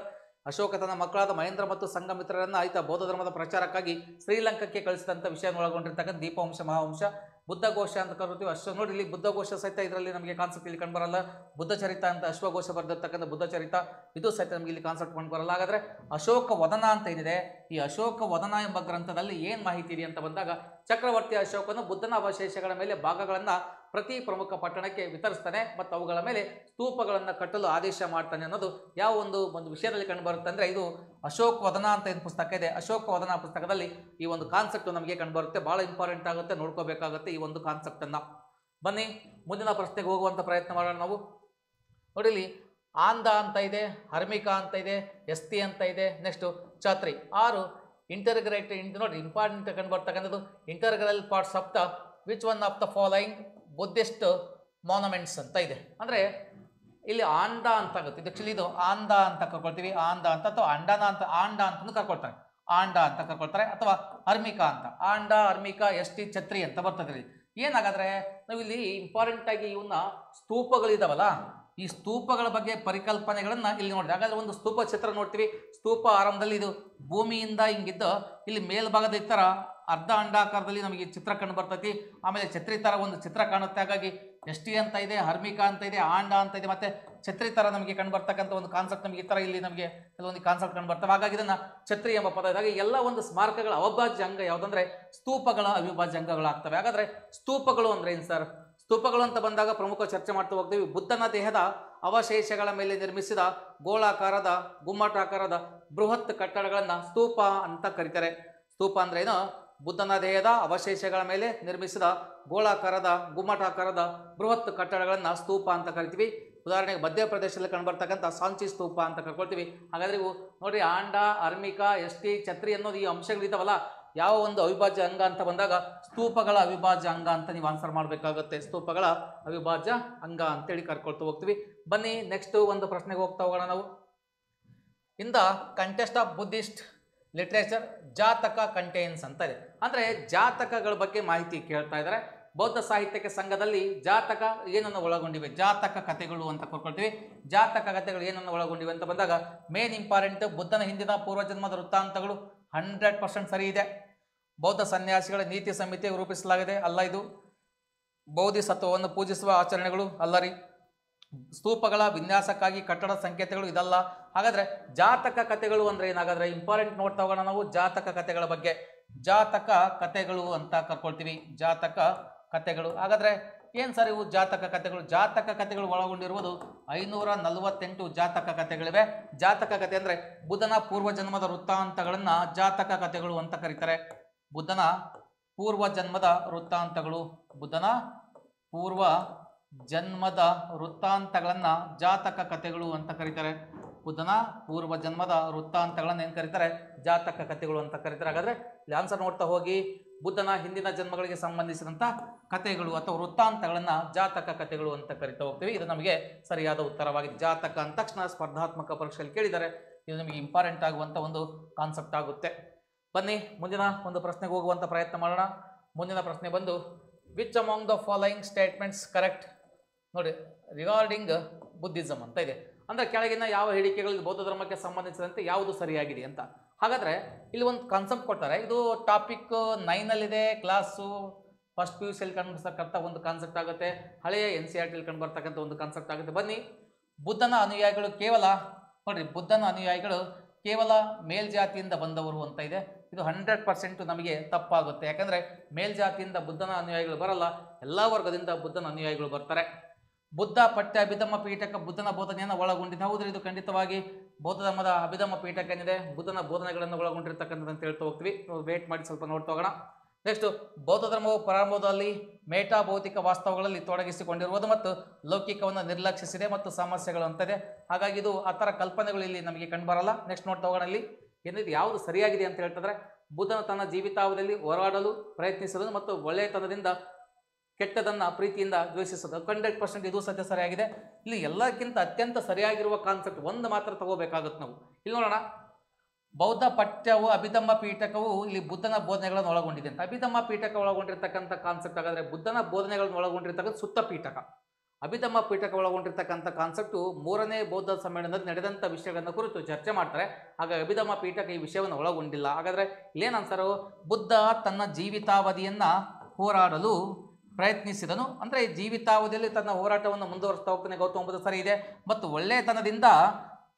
[SPEAKER 1] ಅಶೋಕ ತನ್ನ ಮಕ್ಕಳಾದ ಮಹೇಂದ್ರ ಮತ್ತು ಸಂಘಮಿತ್ರರನ್ನು ಆಯ್ತ ಬೌದ್ಧ ಧರ್ಮದ ಪ್ರಚಾರಕ್ಕಾಗಿ ಶ್ರೀಲಂಕಾಕ್ಕೆ ಕಳಿಸಿದಂಥ ವಿಷಯವನ್ನು ಒಳಗೊಂಡಿರ್ತಕ್ಕಂಥ ದೀಪವಂಶ ಮಹಾವಂಶ ಬುದ್ಧಘೋಷ ಅಂತ ಕರಿತೀವಿ. ನೋಡಿ ಇಲ್ಲಿ ಬುದ್ಧಘೋಷ ಸಹಿತ ಇದರಲ್ಲಿ ನಮಗೆ ಕಾನ್ಸೆಪ್ಟ್ ಇಲ್ಲಿ ಕಂಡುಬರಲ್ಲ. ಬುದ್ಧಚರಿತ ಅಂತ ಅಶ್ವಘೋಷ ಬರೆದಿರ್ತಕ್ಕಂಥ ಬುದ್ಧಚರಿತ ಇದು ಸಹಿತ ನಮಗೆ ಇಲ್ಲಿ ಕಾನ್ಸೆಪ್ಟ್ ಕಂಡುಬರಲ್ಲ. ಹಾಗಾದರೆ ಅಶೋಕ ವದನ ಅಂತ ಏನಿದೆ, ಈ ಅಶೋಕ ವದನ ಎಂಬ ಗ್ರಂಥದಲ್ಲಿ ಏನು ಮಾಹಿತಿ ಇದೆ ಅಂತ ಬಂದಾಗ, ಚಕ್ರವರ್ತಿ ಅಶೋಕನು ಬುದ್ಧನ ಅವಶೇಷಗಳ ಮೇಲೆ ಭಾಗಗಳನ್ನು ಪ್ರತಿ ಪ್ರಮುಖ ಪಟ್ಟಣಕ್ಕೆ ವಿತರಿಸ್ತಾನೆ ಮತ್ತು ಅವುಗಳ ಮೇಲೆ ಸ್ತೂಪಗಳನ್ನು ಕಟ್ಟಲು ಆದೇಶ ಮಾಡ್ತಾನೆ ಅನ್ನೋದು ಯಾವ ಒಂದು ವಿಷಯದಲ್ಲಿ ಕಂಡುಬರುತ್ತೆ ಅಂದರೆ, ಇದು ಅಶೋಕ ವದನ ಅಂತ ಏನು ಪುಸ್ತಕ ಇದೆ, ಅಶೋಕ ವದನ ಪುಸ್ತಕದಲ್ಲಿ ಈ ಒಂದು ಕಾನ್ಸೆಪ್ಟ್ ನಮಗೆ ಕಂಡುಬರುತ್ತೆ. ಭಾಳ ಇಂಪಾರ್ಟೆಂಟ್ ಆಗುತ್ತೆ, ನೋಡ್ಕೋಬೇಕಾಗುತ್ತೆ ಈ ಒಂದು ಕಾನ್ಸೆಪ್ಟನ್ನು. ಬನ್ನಿ ಮುಂದಿನ ಪ್ರಶ್ನೆಗೆ ಹೋಗುವಂಥ ಪ್ರಯತ್ನ ಮಾಡೋಣ ನಾವು. ನೋಡಿ ಇಲ್ಲಿ ಆಂಧ ಅಂತ ಇದೆ, ಹರ್ಮಿಕಾ ಅಂತ ಇದೆ, ಎಸ್ತಿ ಅಂತ ಇದೆ, ನೆಕ್ಸ್ಟು ಛಾತ್ರಿ. 6 ಇಂಟರ್ಗ್ರೇಟೆಡ್ ನೋಡಿ ಇಂಪಾರ್ಟೆಂಟ್ ಕಂಡುಬರ್ತಕ್ಕಂಥದ್ದು integral parts of the which one of the following Buddhist monuments ಅಂತ ಇದೆ. ಅಂದರೆ ಇಲ್ಲಿ ಆಂಡ ಅಂತ ಆಗುತ್ತೆ, ಇದು ಆ್ಯಕ್ಚುಲಿ ಇದು ಆಂಧ ಅಂತ ಕರ್ಕೊಳ್ತೀವಿ, ಆಂಧ ಅಂತ ಅಥವಾ ಅಂಡನ ಅಂತ ಆಂಡ ಅಂತಲೂ ಕರ್ಕೊಳ್ತಾರೆ, ಆಂಡ ಅಂತ ಕರ್ಕೊಳ್ತಾರೆ, ಅಥವಾ ಅರ್ಮಿಕಾ ಅಂತ, ಆಂಡ ಅರ್ಮಿಕಾ ಎಸ್ಟಿ ಛತ್ರಿ ಅಂತ ಬರ್ತದೆ. ಏನಾಗಾದ್ರೆ ನಾವಿಲ್ಲಿ ಇಂಪಾರ್ಟೆಂಟಾಗಿ ಇವನ್ನ ಸ್ತೂಪಗಳಿದಾವಲ್ಲ, ಈ ಸ್ತೂಪಗಳ ಬಗ್ಗೆ ಪರಿಕಲ್ಪನೆಗಳನ್ನು ಇಲ್ಲಿ ನೋಡಿದೆ. ಹಾಗಾದರೆ ಒಂದು ಸ್ತೂಪ ಚಿತ್ರ ನೋಡ್ತೀವಿ. ಸ್ತೂಪ ಆರಂಭದಲ್ಲಿ ಇದು ಭೂಮಿಯಿಂದ ಹಿಂಗಿದ್ದು ಇಲ್ಲಿ ಮೇಲ್ಭಾಗದ ಈ ಥರ ಅರ್ಧ ಅಂಡಾಕಾರದಲ್ಲಿ ನಮಗೆ ಚಿತ್ರ ಕಂಡು ಬರ್ತೈತಿ. ಆಮೇಲೆ ಛತ್ರಿ ಥರ ಒಂದು ಚಿತ್ರ ಕಾಣುತ್ತೆ. ಹಾಗಾಗಿ ಎಸ್ಟಿ ಅಂತ ಇದೆ, ಹರ್ಮಿಕಾ ಅಂತ ಇದೆ, ಆಂಡ ಅಂತ ಇದೆ, ಮತ್ತು ಛತ್ರಿ ಥರ ನಮಗೆ ಕಂಡು ಬರ್ತಕ್ಕಂಥ ಒಂದು ಕಾನ್ಸೆಪ್ಟ್ ನಮಗೆ ಈ ಥರ ಇಲ್ಲಿ ನಮಗೆ ಕೆಲವೊಂದು ಕಾನ್ಸೆಪ್ಟ್ ಕಂಡು ಬರ್ತವೆ. ಹಾಗಾಗಿ ಇದನ್ನು ಛತ್ರಿ ಎಂಬ ಪದ ಇದಾಗ ಎಲ್ಲ ಒಂದು ಸ್ಮಾರಕಗಳ ಅವಿಭಾಜ್ಯ ಅಂಗ ಯಾವುದಂದ್ರೆ ಸ್ತೂಪಗಳ ಅವಿಭಾಜ್ಯ ಅಂಗಗಳಾಗ್ತವೆ. ಹಾಗಾದರೆ ಸ್ತೂಪಗಳು ಅಂದರೆ ಏನು ಸರ್? ಸ್ತೂಪಗಳು ಅಂತ ಬಂದಾಗ ಪ್ರಮುಖ ಚರ್ಚೆ ಮಾಡ್ತಾ ಹೋಗ್ತೀವಿ. ಬುದ್ಧನ ದೇಹದ ಅವಶೇಷಗಳ ಮೇಲೆ ನಿರ್ಮಿಸಿದ ಗೋಳಾಕಾರದ ಗುಮ್ಮಟಾಕಾರದ ಬೃಹತ್ ಕಟ್ಟಡಗಳನ್ನು ಸ್ತೂಪ ಅಂತ ಕರೀತಾರೆ. ಸ್ತೂಪ ಅಂದ್ರೆ ಏನು? ಬುದ್ಧನ ದೇಹದ ಅವಶೇಷಗಳ ಮೇಲೆ ನಿರ್ಮಿಸಿದ ಗೋಳಾಕಾರದ ಗುಮ್ಮಟಾಕಾರದ ಬೃಹತ್ ಕಟ್ಟಡಗಳನ್ನು ಸ್ತೂಪ ಅಂತ ಕರಿತೀವಿ. ಉದಾಹರಣೆಗೆ ಮಧ್ಯಪ್ರದೇಶದಲ್ಲಿ ಕಂಡುಬರ್ತಕ್ಕಂಥ ಸಾಂಚಿ ಸ್ತೂಪ ಅಂತ ಕರ್ಕೊಳ್ತೀವಿ. ಹಾಗಾದರೆ ಇವು ನೋಡಿ ಆಂಡ, ಅರ್ಮಿಕಾ, ಎಸ್ಟಿ, ಛತ್ರಿ ಅನ್ನೋದು ಈ ಅಂಶಗಳಿದಾವಲ್ಲ, ಯಾವ ಒಂದು ಅವಿಭಾಜ್ಯ ಅಂಗ ಅಂತ ಬಂದಾಗ ಸ್ತೂಪಗಳ ಅವಿಭಾಜ್ಯ ಅಂಗ ಅಂತ ನೀವು ಆನ್ಸರ್ ಮಾಡಬೇಕಾಗುತ್ತೆ. ಸ್ತೂಪಗಳ ಅವಿಭಾಜ್ಯ ಅಂಗ ಅಂತೇಳಿ ಕರ್ಕೊಳ್ತಾ ಹೋಗ್ತೀವಿ. ಬನ್ನಿ ನೆಕ್ಸ್ಟ್ ಒಂದು ಪ್ರಶ್ನೆಗೆ ಹೋಗ್ತಾ ಹೋಗೋಣ ನಾವು. In the contest of Buddhist literature ಜಾತಕ ಕಂಟೇನ್ಸ್ ಅಂತ ಇದೆ. ಅಂದರೆ ಜಾತಕಗಳ ಬಗ್ಗೆ ಮಾಹಿತಿ ಕೇಳ್ತಾ ಇದ್ದಾರೆ. ಬೌದ್ಧ ಸಾಹಿತ್ಯಕ್ಕೆ ಸಂಘದಲ್ಲಿ ಜಾತಕ ಏನನ್ನು ಒಳಗೊಂಡಿವೆ, ಜಾತಕ ಕಥೆಗಳು ಅಂತ ಕರ್ಕೊಳ್ತೀವಿ. ಜಾತಕ ಕಥೆಗಳು ಏನನ್ನು ಒಳಗೊಂಡಿವೆ ಅಂತ ಬಂದಾಗ ಮೇನ್ ಇಂಪಾರ್ಟೆಂಟ್ ಬುದ್ಧನ ಹಿಂದಿನ ಪೂರ್ವಜನ್ಮದ ವೃತ್ತಾಂತಗಳು 100% ಸರಿ ಇದೆ. ಬೌದ್ಧ ಸನ್ಯಾಸಿಗಳ ನೀತಿ ಸಂಹಿತೆ ರೂಪಿಸಲಾಗಿದೆ ಅಲ್ಲ, ಇದು ಬೋಧಿಸತ್ವವನ್ನು ಪೂಜಿಸುವ ಆಚರಣೆಗಳು ಅಲ್ಲ ರೀ. ಸ್ತೂಪಗಳ ವಿನ್ಯಾಸಕ್ಕಾಗಿ ಕಟ್ಟಡ ಸಂಕೇತಗಳು ಇದಲ್ಲ. ಹಾಗಾದರೆ ಜಾತಕ ಕಥೆಗಳು ಅಂದರೆ ಏನಾಗಾದ್ರೆ ಇಂಪಾರ್ಟೆಂಟ್ ನೋಡ್ತಾ ಹೋಗೋಣ ನಾವು ಜಾತಕ ಕಥೆಗಳ ಬಗ್ಗೆ. ಜಾತಕ ಕಥೆಗಳು ಅಂತ ಕರ್ಕೊಳ್ತೀವಿ, ಜಾತಕ ಕಥೆಗಳು. ಹಾಗಾದರೆ ಏನು ಸರ್ ಇವು ಜಾತಕ ಕಥೆಗಳು? ಜಾತಕ ಕಥೆಗಳು ಒಳಗೊಂಡಿರುವುದು 548 ಜಾತಕ ಕಥೆಗಳಿವೆ. ಜಾತಕ ಕಥೆ ಅಂದರೆ ಬುದ್ಧನ ಪೂರ್ವಜನ್ಮದ ವೃತ್ತಾಂತಗಳನ್ನು ಜಾತಕ ಕಥೆಗಳು ಅಂತ ಕರೀತಾರೆ. ಬುದ್ಧನ ಪೂರ್ವಜನ್ಮದ ವೃತ್ತಾಂತಗಳು, ಬುದ್ಧನ ಪೂರ್ವ ಜನ್ಮದ ವೃತ್ತಾಂತಗಳನ್ನು ಜಾತಕ ಕಥೆಗಳು ಅಂತ ಕರೀತಾರೆ. ಬುದ್ಧನ ಪೂರ್ವ ಜನ್ಮದ ವೃತ್ತಾಂತಗಳನ್ನು ಏನು ಕರೀತಾರೆ? ಜಾತಕ ಕಥೆಗಳು ಅಂತ ಕರೀತಾರೆ. ಹಾಗಾದರೆ ಇಲ್ಲಿ ಆನ್ಸರ್ ನೋಡ್ತಾ ಹೋಗಿ, ಬುದ್ಧನ ಹಿಂದಿನ ಜನ್ಮಗಳಿಗೆ ಸಂಬಂಧಿಸಿದಂಥ ಕಥೆಗಳು ಅಥವಾ ವೃತ್ತಾಂತಗಳನ್ನು ಜಾತಕ ಕಥೆಗಳು ಅಂತ ಕರಿತಾ ಹೋಗ್ತೀವಿ. ಇದು ನಮಗೆ ಸರಿಯಾದ ಉತ್ತರವಾಗಿದೆ. ಜಾತಕ ಅಂದ ತಕ್ಷಣ ಸ್ಪರ್ಧಾತ್ಮಕ ಪರೀಕ್ಷೆಯಲ್ಲಿ ಕೇಳಿದರೆ ಇದು ನಮಗೆ ಇಂಪಾರ್ಟೆಂಟ್ ಆಗುವಂಥ ಒಂದು ಕಾನ್ಸೆಪ್ಟ್ ಆಗುತ್ತೆ. ಬನ್ನಿ ಮುಂದಿನ ಒಂದು ಪ್ರಶ್ನೆಗೆ ಹೋಗುವಂಥ ಪ್ರಯತ್ನ ಮಾಡೋಣ. ಮುಂದಿನ ಪ್ರಶ್ನೆ ಬಂದು which among the following statements correct ನೋಡಿ ರಿಗಾರ್ಡಿಂಗ್ ಬುದ್ಧಿಸಮ್ ಅಂತ ಇದೆ. ಅಂದರೆ ಕೆಳಗಿನ ಯಾವ ಹೇಳಿಕೆಗಳು ಬೌದ್ಧ ಧರ್ಮಕ್ಕೆ ಸಂಬಂಧಿಸಿದಂತೆ ಯಾವುದು ಸರಿಯಾಗಿದೆ ಅಂತ. ಹಾಗಾದರೆ ಇಲ್ಲಿ ಒಂದು ಕಾನ್ಸೆಪ್ಟ್ ಕೊಡ್ತಾರೆ. ಇದು ಟಾಪಿಕ್ 9ನಲ್ಲಿದೆ. ಕ್ಲಾಸು ಫಸ್ಟ್ PUC ಕಂಡುಬರ್ತಕ್ಕಂಥ ಒಂದು ಕಾನ್ಸೆಪ್ಟ್ ಆಗುತ್ತೆ. ಹಳೆಯ NCERT ಕಂಡುಬರ್ತಕ್ಕಂಥ ಒಂದು ಕಾನ್ಸೆಪ್ಟ್ ಆಗುತ್ತೆ. ಬನ್ನಿ, ಬುದ್ಧನ ಅನುಯಾಯಿಗಳು ಕೇವಲ ನೋಡಿರಿ, ಬುದ್ಧನ ಅನುಯಾಯಿಗಳು ಕೇವಲ ಮೇಲ್ಜಾತಿಯಿಂದ ಬಂದವರು ಅಂತ ಇದೆ. ಇದು 100% ನಮಗೆ ತಪ್ಪಾಗುತ್ತೆ. ಯಾಕಂದರೆ ಮೇಲ್ಜಾತಿಯಿಂದ ಬುದ್ಧನ ಅನುಯಾಯಿಗಳು ಬರಲ್ಲ, ಎಲ್ಲ ವರ್ಗದಿಂದ ಬುದ್ಧನ ಅನುಯಾಯಿಗಳು ಬರ್ತಾರೆ. ಬುದ್ಧ ಪಠ್ಯ ಅಭಿಧಮ್ಮ ಪೀಠಕ ಬುದ್ಧನ ಬೋಧನೆಯನ್ನು ಒಳಗೊಂಡಿದೆ. ಹೌದು, ಇದು ಖಂಡಿತವಾಗಿ ಬೌದ್ಧ ಧರ್ಮದ ಅಭಿಧಮ್ಮ ಪೀಠಕ ಏನಿದೆ ಬುದ್ಧನ ಬೋಧನೆಗಳನ್ನು ಒಳಗೊಂಡಿರ್ತಕ್ಕಂಥದ್ದು ಅಂತ ಹೇಳ್ತಾ ಹೋಗ್ತೀವಿ. ವೇಟ್ ಮಾಡಿ ಸ್ವಲ್ಪ ನೋಡ್ತಾ ಹೋಗೋಣ. ನೆಕ್ಸ್ಟ್, ಬೌದ್ಧ ಧರ್ಮವು ಪ್ರಾರಂಭದಲ್ಲಿ ಮೇಟಾ ಭೌತಿಕ ವಾಸ್ತವಗಳಲ್ಲಿ ತೊಡಗಿಸಿಕೊಂಡಿರುವುದು ಮತ್ತು ಲೌಕಿಕವನ್ನು ನಿರ್ಲಕ್ಷಿಸಿದೆ ಮತ್ತು ಸಮಸ್ಯೆಗಳು ಅಂತದೆ. ಹಾಗಾಗಿ ಇದು ಆ ಥರ ಕಲ್ಪನೆಗಳು ಇಲ್ಲಿ ನಮಗೆ ಕಂಡುಬರಲ್ಲ. ನೆಕ್ಸ್ಟ್ ನೋಡ್ತಾ ಹೋಗೋಣ. ಇಲ್ಲಿ ಏನಿದೆ ಯಾವುದು ಸರಿಯಾಗಿದೆ ಅಂತ ಹೇಳ್ತಂದ್ರೆ, ಬುದ್ಧನ ತನ್ನ ಜೀವಿತಾವಧಿಯಲ್ಲಿ ಹೋರಾಡಲು ಪ್ರಯತ್ನಿಸಲು ಮತ್ತು ಒಳ್ಳೆಯತನದಿಂದ ಕೆಟ್ಟದನ್ನು ಪ್ರೀತಿಯಿಂದ ದ್ವೇಷಿಸೋದು 100% ಇದು ಸತ್ಯ ಸರಿಯಾಗಿದೆ. ಇಲ್ಲಿ ಎಲ್ಲಕ್ಕಿಂತ ಅತ್ಯಂತ ಸರಿಯಾಗಿರುವ ಕಾನ್ಸೆಪ್ಟ್ ಒಂದು ಮಾತ್ರ ತಗೋಬೇಕಾಗುತ್ತೆ ನಾವು. ಇಲ್ಲಿ ನೋಡೋಣ, ಬೌದ್ಧ ಪಠ್ಯವು ಅಭಿಧಮ್ಮ ಪೀಠಕವು ಇಲ್ಲಿ ಬುದ್ಧನ ಬೋಧನೆಗಳನ್ನು ಒಳಗೊಂಡಿದೆ ಅಂತ. ಅಭಿಧಮ್ಮ ಪೀಠಕ ಒಳಗೊಂಡಿರ್ತಕ್ಕಂಥ ಕಾನ್ಸೆಪ್ಟ್ ಹಾಗಾದರೆ ಬುದ್ಧನ ಬೋಧನೆಗಳನ್ನು ಒಳಗೊಂಡಿರ್ತಕ್ಕಂಥ ಸುತ್ತ ಪೀಠಕ. ಅಭಿಧಮ್ಮ ಪೀಠಕ್ಕೆ ಒಳಗೊಂಡಿರ್ತಕ್ಕಂಥ ಕಾನ್ಸೆಪ್ಟು 3ನೇ ಬೌದ್ಧ ಸಮ್ಮೇಳನದಲ್ಲಿ ನಡೆದಂಥ ವಿಷಯಗಳನ್ನು ಕುರಿತು ಚರ್ಚೆ ಮಾಡ್ತಾರೆ. ಹಾಗಾಗಿ ಅಭಿಧಮ್ಮ ಪೀಠಕ್ಕೆ ಈ ವಿಷಯವನ್ನು ಒಳಗೊಂಡಿಲ್ಲ. ಹಾಗಾದರೆ ಇಲ್ಲೇನು ಆನ್ಸರು? ಬುದ್ಧ ತನ್ನ ಜೀವಿತಾವಧಿಯನ್ನು ಹೋರಾಡಲು ಪ್ರಯತ್ನಿಸಿದನು. ಅಂದರೆ ಜೀವಿತಾವಧಿಯಲ್ಲಿ ತನ್ನ ಹೋರಾಟವನ್ನು ಮುಂದುವರಿಸ್ತಾ ಹೋಗ್ತಾನೆ ಗೌತಮ ಬುದ್ಧ, ಸರಿ ಇದೆ. ಮತ್ತು ಒಳ್ಳೆಯತನದಿಂದ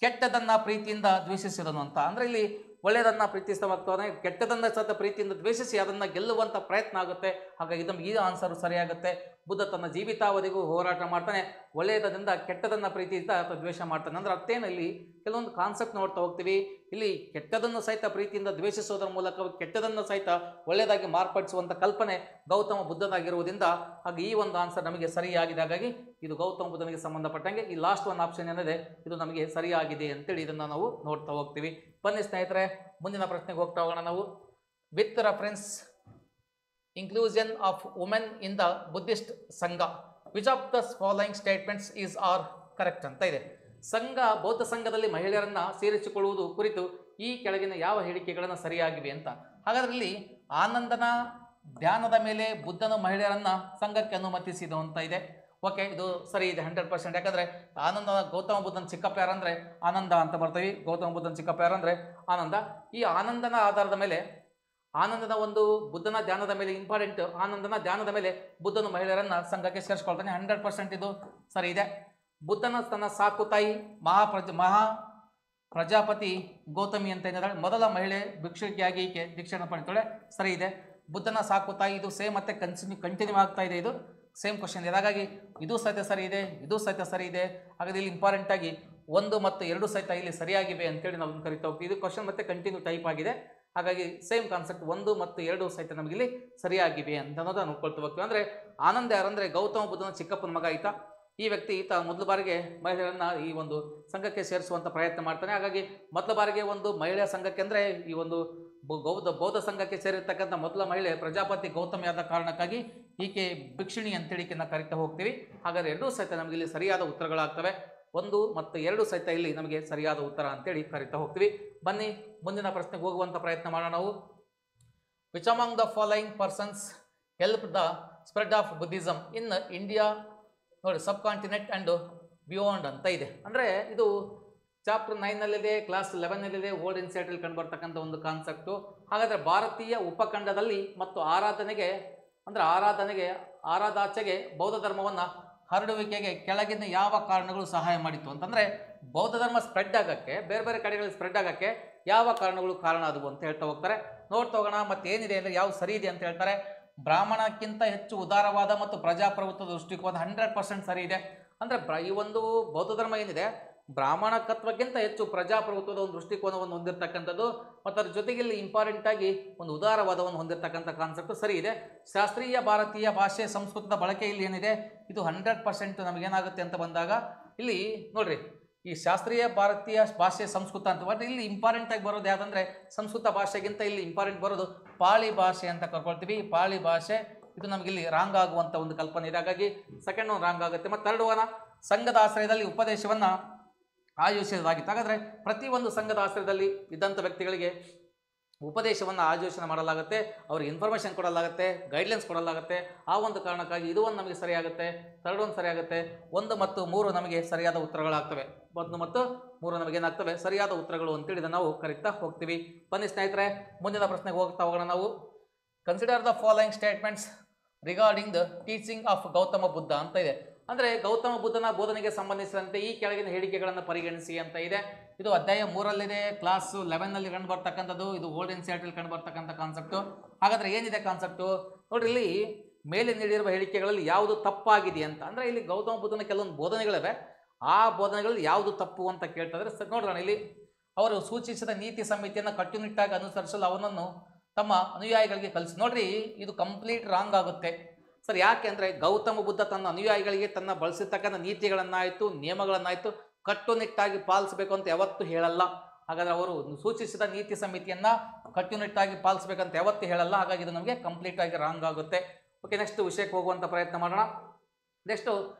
[SPEAKER 1] ಕೆಟ್ಟದನ್ನು ಪ್ರೀತಿಯಿಂದ ದ್ವೇಷಿಸಿದನು ಅಂತ. ಅಂದರೆ ಇಲ್ಲಿ ಒಳ್ಳೆಯದನ್ನು ಪ್ರೀತಿಸ್ತಾ ಹೋಗ್ತಾನೆ, ಕೆಟ್ಟದನ್ನು ಸಹ ಪ್ರೀತಿಯಿಂದ ದ್ವೇಷಿಸಿ ಅದನ್ನು ಗೆಲ್ಲುವಂಥ ಪ್ರಯತ್ನ ಆಗುತ್ತೆ. ಹಾಗಾಗಿ ನಮ್ಗೆ ಈ ಆನ್ಸರು ಸರಿಯಾಗುತ್ತೆ. ಬುದ್ಧ ತನ್ನ ಜೀವಿತಾವಧಿಗೂ ಹೋರಾಟ ಮಾಡ್ತಾನೆ, ಒಳ್ಳೆಯದರಿಂದ ಕೆಟ್ಟದನ್ನು ಪ್ರೀತಿಯಿಂದ ಅಥವಾ ದ್ವೇಷ ಮಾಡ್ತಾನೆ. ಅಂದರೆ ಅರ್ಥೇನು? ಇಲ್ಲಿ ಕೆಲವೊಂದು ಕಾನ್ಸೆಪ್ಟ್ ನೋಡ್ತಾ ಹೋಗ್ತೀವಿ. ಇಲ್ಲಿ ಕೆಟ್ಟದನ್ನು ಸಹಿತ ಪ್ರೀತಿಯಿಂದ ದ್ವೇಷಿಸೋದ್ರ ಮೂಲಕ ಕೆಟ್ಟದನ್ನು ಸಹಿತ ಒಳ್ಳೆಯದಾಗಿ ಮಾರ್ಪಡಿಸುವಂಥ ಕಲ್ಪನೆ ಗೌತಮ ಬುದ್ಧನಾಗಿರುವುದರಿಂದ ಹಾಗೆ ಈ ಒಂದು ಆನ್ಸರ್ ನಮಗೆ ಸರಿಯಾಗಿದೆ. ಹಾಗಾಗಿ ಇದು ಗೌತಮ ಬುದ್ಧನಿಗೆ ಸಂಬಂಧಪಟ್ಟಂಗೆ ಈ ಲಾಸ್ಟ್ ಒಂದು ಆಪ್ಷನ್ ಏನಿದೆ ಇದು ನಮಗೆ ಸರಿಯಾಗಿದೆ ಅಂತೇಳಿ ಇದನ್ನು ನಾವು ನೋಡ್ತಾ ಹೋಗ್ತೀವಿ. ಬನ್ನಿ ಸ್ನೇಹಿತರೆ, ಮುಂದಿನ ಪ್ರಶ್ನೆಗೆ ಹೋಗ್ತಾ ಹೋಗೋಣ ನಾವು. With reference inclusion of women in the Buddhist Sangha, which of the following statements is are correct ಅಂತ ಇದೆ. ಸಂಘ ಬೌದ್ಧ ಸಂಘದಲ್ಲಿ ಮಹಿಳೆಯರನ್ನು ಸೇರಿಸಿಕೊಳ್ಳುವುದು ಕುರಿತು ಈ ಕೆಳಗಿನ ಯಾವ ಹೇಳಿಕೆಗಳನ್ನು ಸರಿಯಾಗಿವೆ ಅಂತ. ಹಾಗಾದ್ರೆ ಇಲ್ಲಿ ಆನಂದನ ಧ್ಯಾನದ ಮೇಲೆ ಬುದ್ಧನು ಮಹಿಳೆಯರನ್ನ ಸಂಘಕ್ಕೆ ಅನುಮತಿಸಿದ ಅಂತ ಇದೆ. ಓಕೆ, ಇದು ಸರಿ ಇದೆ 100%. ಯಾಕಂದ್ರೆ ಆನಂದ ಗೌತಮ ಬುದ್ಧನ ಚಿಕ್ಕಪ್ಪ ಯಾರಂದ್ರೆ ಆನಂದ ಅಂತ ಬರ್ತೀವಿ. ಗೌತಮ ಬುದ್ಧನ ಚಿಕ್ಕಪ್ಪ ಯಾರಂದ್ರೆ ಆನಂದ. ಈ ಆನಂದನ ಆಧಾರದ ಮೇಲೆ ಆನಂದನ ಒಂದು ಬುದ್ಧನ ಧ್ಯಾನದ ಮೇಲೆ ಇಂಪಾರ್ಟೆಂಟ್, ಆನಂದನ ಧ್ಯಾನದ ಮೇಲೆ ಬುದ್ಧನು ಮಹಿಳೆಯರನ್ನ ಸಂಘಕ್ಕೆ ಸೇರಿಸ್ಕೊಳ್ತಾನೆ. 100% ಇದು ಸರಿ ಇದೆ. ಬುದ್ಧನ ತನ್ನ ಸಾಕು ತಾಯಿ ಮಹಾ ಪ್ರಜಾಪತಿ ಗೌತಮಿ ಅಂತ ಏನಿದ್ದಾಳೆ, ಮೊದಲ ಮಹಿಳೆ ಭಿಕ್ಷುಕಿಯಾಗಿ ಈಕೆ ದೀಕ್ಷೆಯನ್ನು ಪಡಿತಾಳೆ, ಸರಿ ಇದೆ. ಬುದ್ಧನ ಸಾಕು ತಾಯಿ ಇದು ಸೇಮ್ ಮತ್ತೆ ಕಂಟಿನ್ಯೂ ಆಗ್ತಾ ಇದೆ. ಇದು ಸೇಮ್ ಕ್ವಶನ್ ಇದೆ. ಹಾಗಾಗಿ ಇದು ಸಹಿತ ಸರಿ ಇದೆ, ಇದು ಸಹಿತ ಸರಿ ಇದೆ. ಹಾಗಾದ್ರೆ ಇಲ್ಲಿ ಇಂಪಾರ್ಟೆಂಟ್ ಆಗಿ 1 ಮತ್ತು 2 ಸಹಿತ ಇಲ್ಲಿ ಸರಿಯಾಗಿವೆ ಅಂತೇಳಿ ನಾವು ಕರಿತಾ ಹೋಗ್ತೀವಿ. ಇದು ಕ್ವಶನ್ ಮತ್ತೆ ಕಂಟಿನ್ಯೂ ಟೈಪ್ ಆಗಿದೆ. ಹಾಗಾಗಿ ಸೇಮ್ ಕಾನ್ಸೆಪ್ಟ್ 1 ಮತ್ತು 2 ಸಹಿತ ನಮಗಿಲ್ಲಿ ಸರಿಯಾಗಿವೆ ಅಂತ ಅನ್ನೋದನ್ನು ನೋಡ್ಕೊಳ್ತಾ ಹೋಗ್ತೀವಿ. ಅಂದರೆ ಆನಂದ ಯಾರಂದರೆ ಗೌತಮ ಬುದ್ಧನ ಚಿಕ್ಕಪ್ಪನ ಮಗ ಈತ. ಈ ವ್ಯಕ್ತಿ ಈತ ಮೊದಲ ಬಾರಿಗೆ ಮಹಿಳೆಯರನ್ನ ಈ ಒಂದು ಸಂಘಕ್ಕೆ ಸೇರಿಸುವಂಥ ಪ್ರಯತ್ನ ಮಾಡ್ತಾನೆ. ಹಾಗಾಗಿ ಮೊದಲ ಬಾರಿಗೆ ಒಂದು ಮಹಿಳೆಯ ಸಂಘಕ್ಕೆ ಅಂದರೆ ಈ ಒಂದು ಬೌದ್ಧ ಸಂಘಕ್ಕೆ ಸೇರಿರ್ತಕ್ಕಂಥ ಮೊದಲ ಮಹಿಳೆ ಪ್ರಜಾಪತಿ ಗೌತಮಿ ಆದ ಕಾರಣಕ್ಕಾಗಿ ಈಕೆ ಭಿಕ್ಷುಣಿ ಅಂತೇಳಿ ನಾವು ಕರಿತಾ ಹೋಗ್ತೀವಿ. ಹಾಗಾದರೆ 2 ಸಹಿತ ನಮಗಿಲ್ಲಿ ಸರಿಯಾದ ಉತ್ತರಗಳಾಗ್ತವೆ. 1 ಮತ್ತು 2 ಸಹಿತ ಇಲ್ಲಿ ನಮಗೆ ಸರಿಯಾದ ಉತ್ತರ ಅಂತೇಳಿ ಕರಿತಾ ಹೋಗ್ತೀವಿ. ಬನ್ನಿ ಮುಂದಿನ ಪ್ರಶ್ನೆಗೆ ಹೋಗುವಂಥ ಪ್ರಯತ್ನ ಮಾಡೋಣ ನಾವು. Which among the following persons help the spread of Buddhism in India ನೋಡಿ ಸಬ್ ಕಾಂಟಿನೆಂಟ್ ಆ್ಯಂಡ್ ಬಿಯಾಂಡ್ ಅಂತ ಇದೆ. ಅಂದರೆ ಇದು ಚಾಪ್ಟರ್ 9ನಲ್ಲಿದೆ, ಕ್ಲಾಸ್ 11ನಲ್ಲಿದೆ, ಓಲ್ಡ್ ಇನ್ಸೈಟಲ್ಲಿ ಕಂಡು ಬರ್ತಕ್ಕಂಥ ಒಂದು ಕಾನ್ಸೆಪ್ಟು. ಹಾಗಾದರೆ ಭಾರತೀಯ ಉಪಖಂಡದಲ್ಲಿ ಮತ್ತು ಆರಾಧಾಚೆಗೆ ಬೌದ್ಧ ಧರ್ಮವನ್ನು ಹರಡುವಿಕೆಗೆ ಕೆಳಗಿನ ಯಾವ ಕಾರಣಗಳು ಸಹಾಯ ಮಾಡಿತ್ತು ಅಂತಂದರೆ ಬೌದ್ಧ ಧರ್ಮ ಸ್ಪ್ರೆಡ್ ಆಗೋಕ್ಕೆ, ಬೇರೆ ಬೇರೆ ಕಡೆಗಳಲ್ಲಿ ಸ್ಪ್ರೆಡ್ ಆಗೋಕ್ಕೆ ಯಾವ ಕಾರಣಗಳು ಕಾರಣ ಆದವು ಅಂತ ಹೇಳ್ತಾ ಹೋಗ್ತಾರೆ. ನೋಡ್ತಾ ಹೋಗೋಣ ಮತ್ತೆ ಏನಿದೆ ಅಂದರೆ ಯಾವ ಸರಿ ಇದೆ ಅಂತ ಹೇಳ್ತಾರೆ. ಬ್ರಾಹ್ಮಣಕ್ಕಿಂತ ಹೆಚ್ಚು ಉದಾರವಾದ ಮತ್ತು ಪ್ರಜಾಪ್ರಭುತ್ವದ ದೃಷ್ಟಿಕೋನ 100% ಸರಿ ಇದೆ. ಅಂದರೆ ಈ ಒಂದು ಬೌದ್ಧ ಧರ್ಮ ಏನಿದೆ ಬ್ರಾಹ್ಮಣಕತ್ವಕ್ಕಿಂತ ಹೆಚ್ಚು ಪ್ರಜಾಪ್ರಭುತ್ವದ ಒಂದು ದೃಷ್ಟಿಕೋನವನ್ನು ಹೊಂದಿರತಕ್ಕಂಥದ್ದು ಮತ್ತು ಅದ್ರ ಜೊತೆಗೆ ಇಲ್ಲಿ ಇಂಪಾರ್ಟೆಂಟ್ ಆಗಿ ಒಂದು ಉದಾರವಾದವನ್ನು ಹೊಂದಿರತಕ್ಕಂಥ ಕಾನ್ಸೆಪ್ಟ್ ಸರಿ ಇದೆ. ಶಾಸ್ತ್ರೀಯ ಭಾರತೀಯ ಭಾಷೆ ಸಂಸ್ಕೃತದ ಬಳಕೆ ಇಲ್ಲಿ ಏನಿದೆ ಇದು 100% ನಮಗೇನಾಗುತ್ತೆ ಅಂತ ಬಂದಾಗ ಇಲ್ಲಿ ನೋಡ್ರಿ, ಈ ಶಾಸ್ತ್ರೀಯ ಭಾರತೀಯ ಭಾಷೆ ಸಂಸ್ಕೃತ ಅಂತ ಬಟ್ ಇಲ್ಲಿ ಇಂಪಾರ್ಟೆಂಟ್ ಆಗಿ ಬರೋದು ಯಾವುದಂದ್ರೆ ಸಂಸ್ಕೃತ ಭಾಷೆಗಿಂತ ಇಲ್ಲಿ ಇಂಪಾರ್ಟೆಂಟ್ ಬರೋದು ಪಾಳಿ ಭಾಷೆ ಅಂತ ಕರ್ಕೊಳ್ತೀವಿ. ಪಾಳಿ ಭಾಷೆ ಇದು ನಮಗೆ ಇಲ್ಲಿ ರಾಂಗ್ ಆಗುವಂಥ ಒಂದು ಕಲ್ಪನೆ ಇದೆ. ಹಾಗಾಗಿ ಸೆಕೆಂಡ್ ಒಂದು ರಾಂಗ್ ಆಗುತ್ತೆ. ಮತ್ತು ಥರ್ಡ್ ಸಂಘದ ಆಶ್ರಯದಲ್ಲಿ ಉಪದೇಶವನ್ನು ಆಯೋಜಿಸಲಾಗಿತ್ತು. ಹಾಗಾದರೆ ಪ್ರತಿಯೊಂದು ಸಂಘದ ಆಶ್ರಯದಲ್ಲಿ ಇದ್ದಂಥ ವ್ಯಕ್ತಿಗಳಿಗೆ ಉಪದೇಶವನ್ನು ಆಯೋಜನೆ ಮಾಡಲಾಗುತ್ತೆ, ಅವ್ರಿಗೆ ಇನ್ಫಾರ್ಮೇಷನ್ ಕೊಡಲಾಗುತ್ತೆ, ಗೈಡ್ಲೈನ್ಸ್ ಕೊಡಲಾಗುತ್ತೆ. ಆ ಒಂದು ಕಾರಣಕ್ಕಾಗಿ ಇದು ಒಂದು ನಮಗೆ ಸರಿಯಾಗುತ್ತೆ, ಥರ್ಡ್ ಒಂದು ಸರಿಯಾಗುತ್ತೆ. 1 ಮತ್ತು 3 ನಮಗೆ ಸರಿಯಾದ ಉತ್ತರಗಳಾಗ್ತವೆ. 1 ಮತ್ತು 3 ನಮಗೇನಾಗ್ತವೆ ಸರಿಯಾದ ಉತ್ತರಗಳು ಅಂತೇಳಿ ಇದನ್ನು ನಾವು ಕರೀತಾ ಹೋಗ್ತೀವಿ. ಬನ್ನಿ ಸ್ನೇಹಿತರೆ, ಮುಂದಿನ ಪ್ರಶ್ನೆಗೆ ಹೋಗೋಣ ನಾವು. Consider the following statements regarding the teaching of Gautama Buddha ಅಂತ ಇದೆ. ಅಂದರೆ ಗೌತಮ ಬುದ್ಧನ ಬೋಧನೆಗೆ ಸಂಬಂಧಿಸಿದಂತೆ ಈ ಕೆಳಗಿನ ಹೇಳಿಕೆಗಳನ್ನು ಪರಿಗಣಿಸಿ ಅಂತ ಇದೆ. ಇದು ಅಧ್ಯಾಯ 3ರಲ್ಲಿದೆ, ಕ್ಲಾಸ್ 11ನಲ್ಲಿ ಕಂಡು ಬರ್ತಕ್ಕಂಥದ್ದು. ಇದು ಓಲ್ಡ್ ಇನ್ಸೈಟಲ್ಲಿ ಕಂಡು ಬರ್ತಕ್ಕಂಥ ಕಾನ್ಸೆಪ್ಟು. ಹಾಗಾದರೆ ಏನಿದೆ ಕಾನ್ಸೆಪ್ಟು ನೋಡ್ರಿ, ಇಲ್ಲಿ ಮೇಲೆ ನೀಡಿರುವ ಹೇಳಿಕೆಗಳಲ್ಲಿ ಯಾವುದು ತಪ್ಪಾಗಿದೆ ಅಂತ. ಅಂದರೆ ಇಲ್ಲಿ ಗೌತಮ ಬುದ್ಧನ ಕೆಲವೊಂದು ಬೋಧನೆಗಳಿವೆ, ಆ ಬೋಧನೆಗಳಲ್ಲಿ ಯಾವುದು ತಪ್ಪು ಅಂತ ಕೇಳ್ತಾಯಿದ್ರೆ ನೋಡೋಣ. ಇಲ್ಲಿ ಅವರು ಸೂಚಿಸಿದ ನೀತಿ ಸಂಹಿತೆಯನ್ನು ಕಟ್ಟುನಿಟ್ಟಾಗಿ ಅನುಸರಿಸಲು ಅವನನ್ನು ತಮ್ಮ ಅನುಯಾಯಿಗಳಿಗೆ ಕಲಿಸಿ. ನೋಡ್ರಿ, ಇದು ಕಂಪ್ಲೀಟ್ ರಾಂಗ್ ಆಗುತ್ತೆ ಸರ್. ಯಾಕೆ ಅಂದರೆ ಗೌತಮ ಬುದ್ಧ ತನ್ನ ಅನುಯಾಯಿಗಳಿಗೆ ತನ್ನ ಬಳಸಿರ್ತಕ್ಕಂಥ ನೀತಿಗಳನ್ನಾಯಿತು ನಿಯಮಗಳನ್ನಾಯಿತು ಕಟ್ಟುನಿಟ್ಟಾಗಿ ಪಾಲಿಸಬೇಕು ಅಂತ ಯಾವತ್ತೂ ಹೇಳಲ್ಲ. ಹಾಗಾದರೆ ಅವರು ಸೂಚಿಸಿದ ನೀತಿ ಸಮಿತಿಯನ್ನು ಕಟ್ಟುನಿಟ್ಟಾಗಿ ಪಾಲಿಸಬೇಕಂತ ಯಾವತ್ತೂ ಹೇಳಲ್ಲ. ಹಾಗಾಗಿ ಇದು ನಮಗೆ ಕಂಪ್ಲೀಟ್ ಆಗಿ ರಾಂಗ್ ಆಗುತ್ತೆ. ಓಕೆ, ನೆಕ್ಸ್ಟ್ ವಿಷಯಕ್ಕೆ ಹೋಗುವಂಥ ಪ್ರಯತ್ನ ಮಾಡೋಣ. ನೆಕ್ಸ್ಟು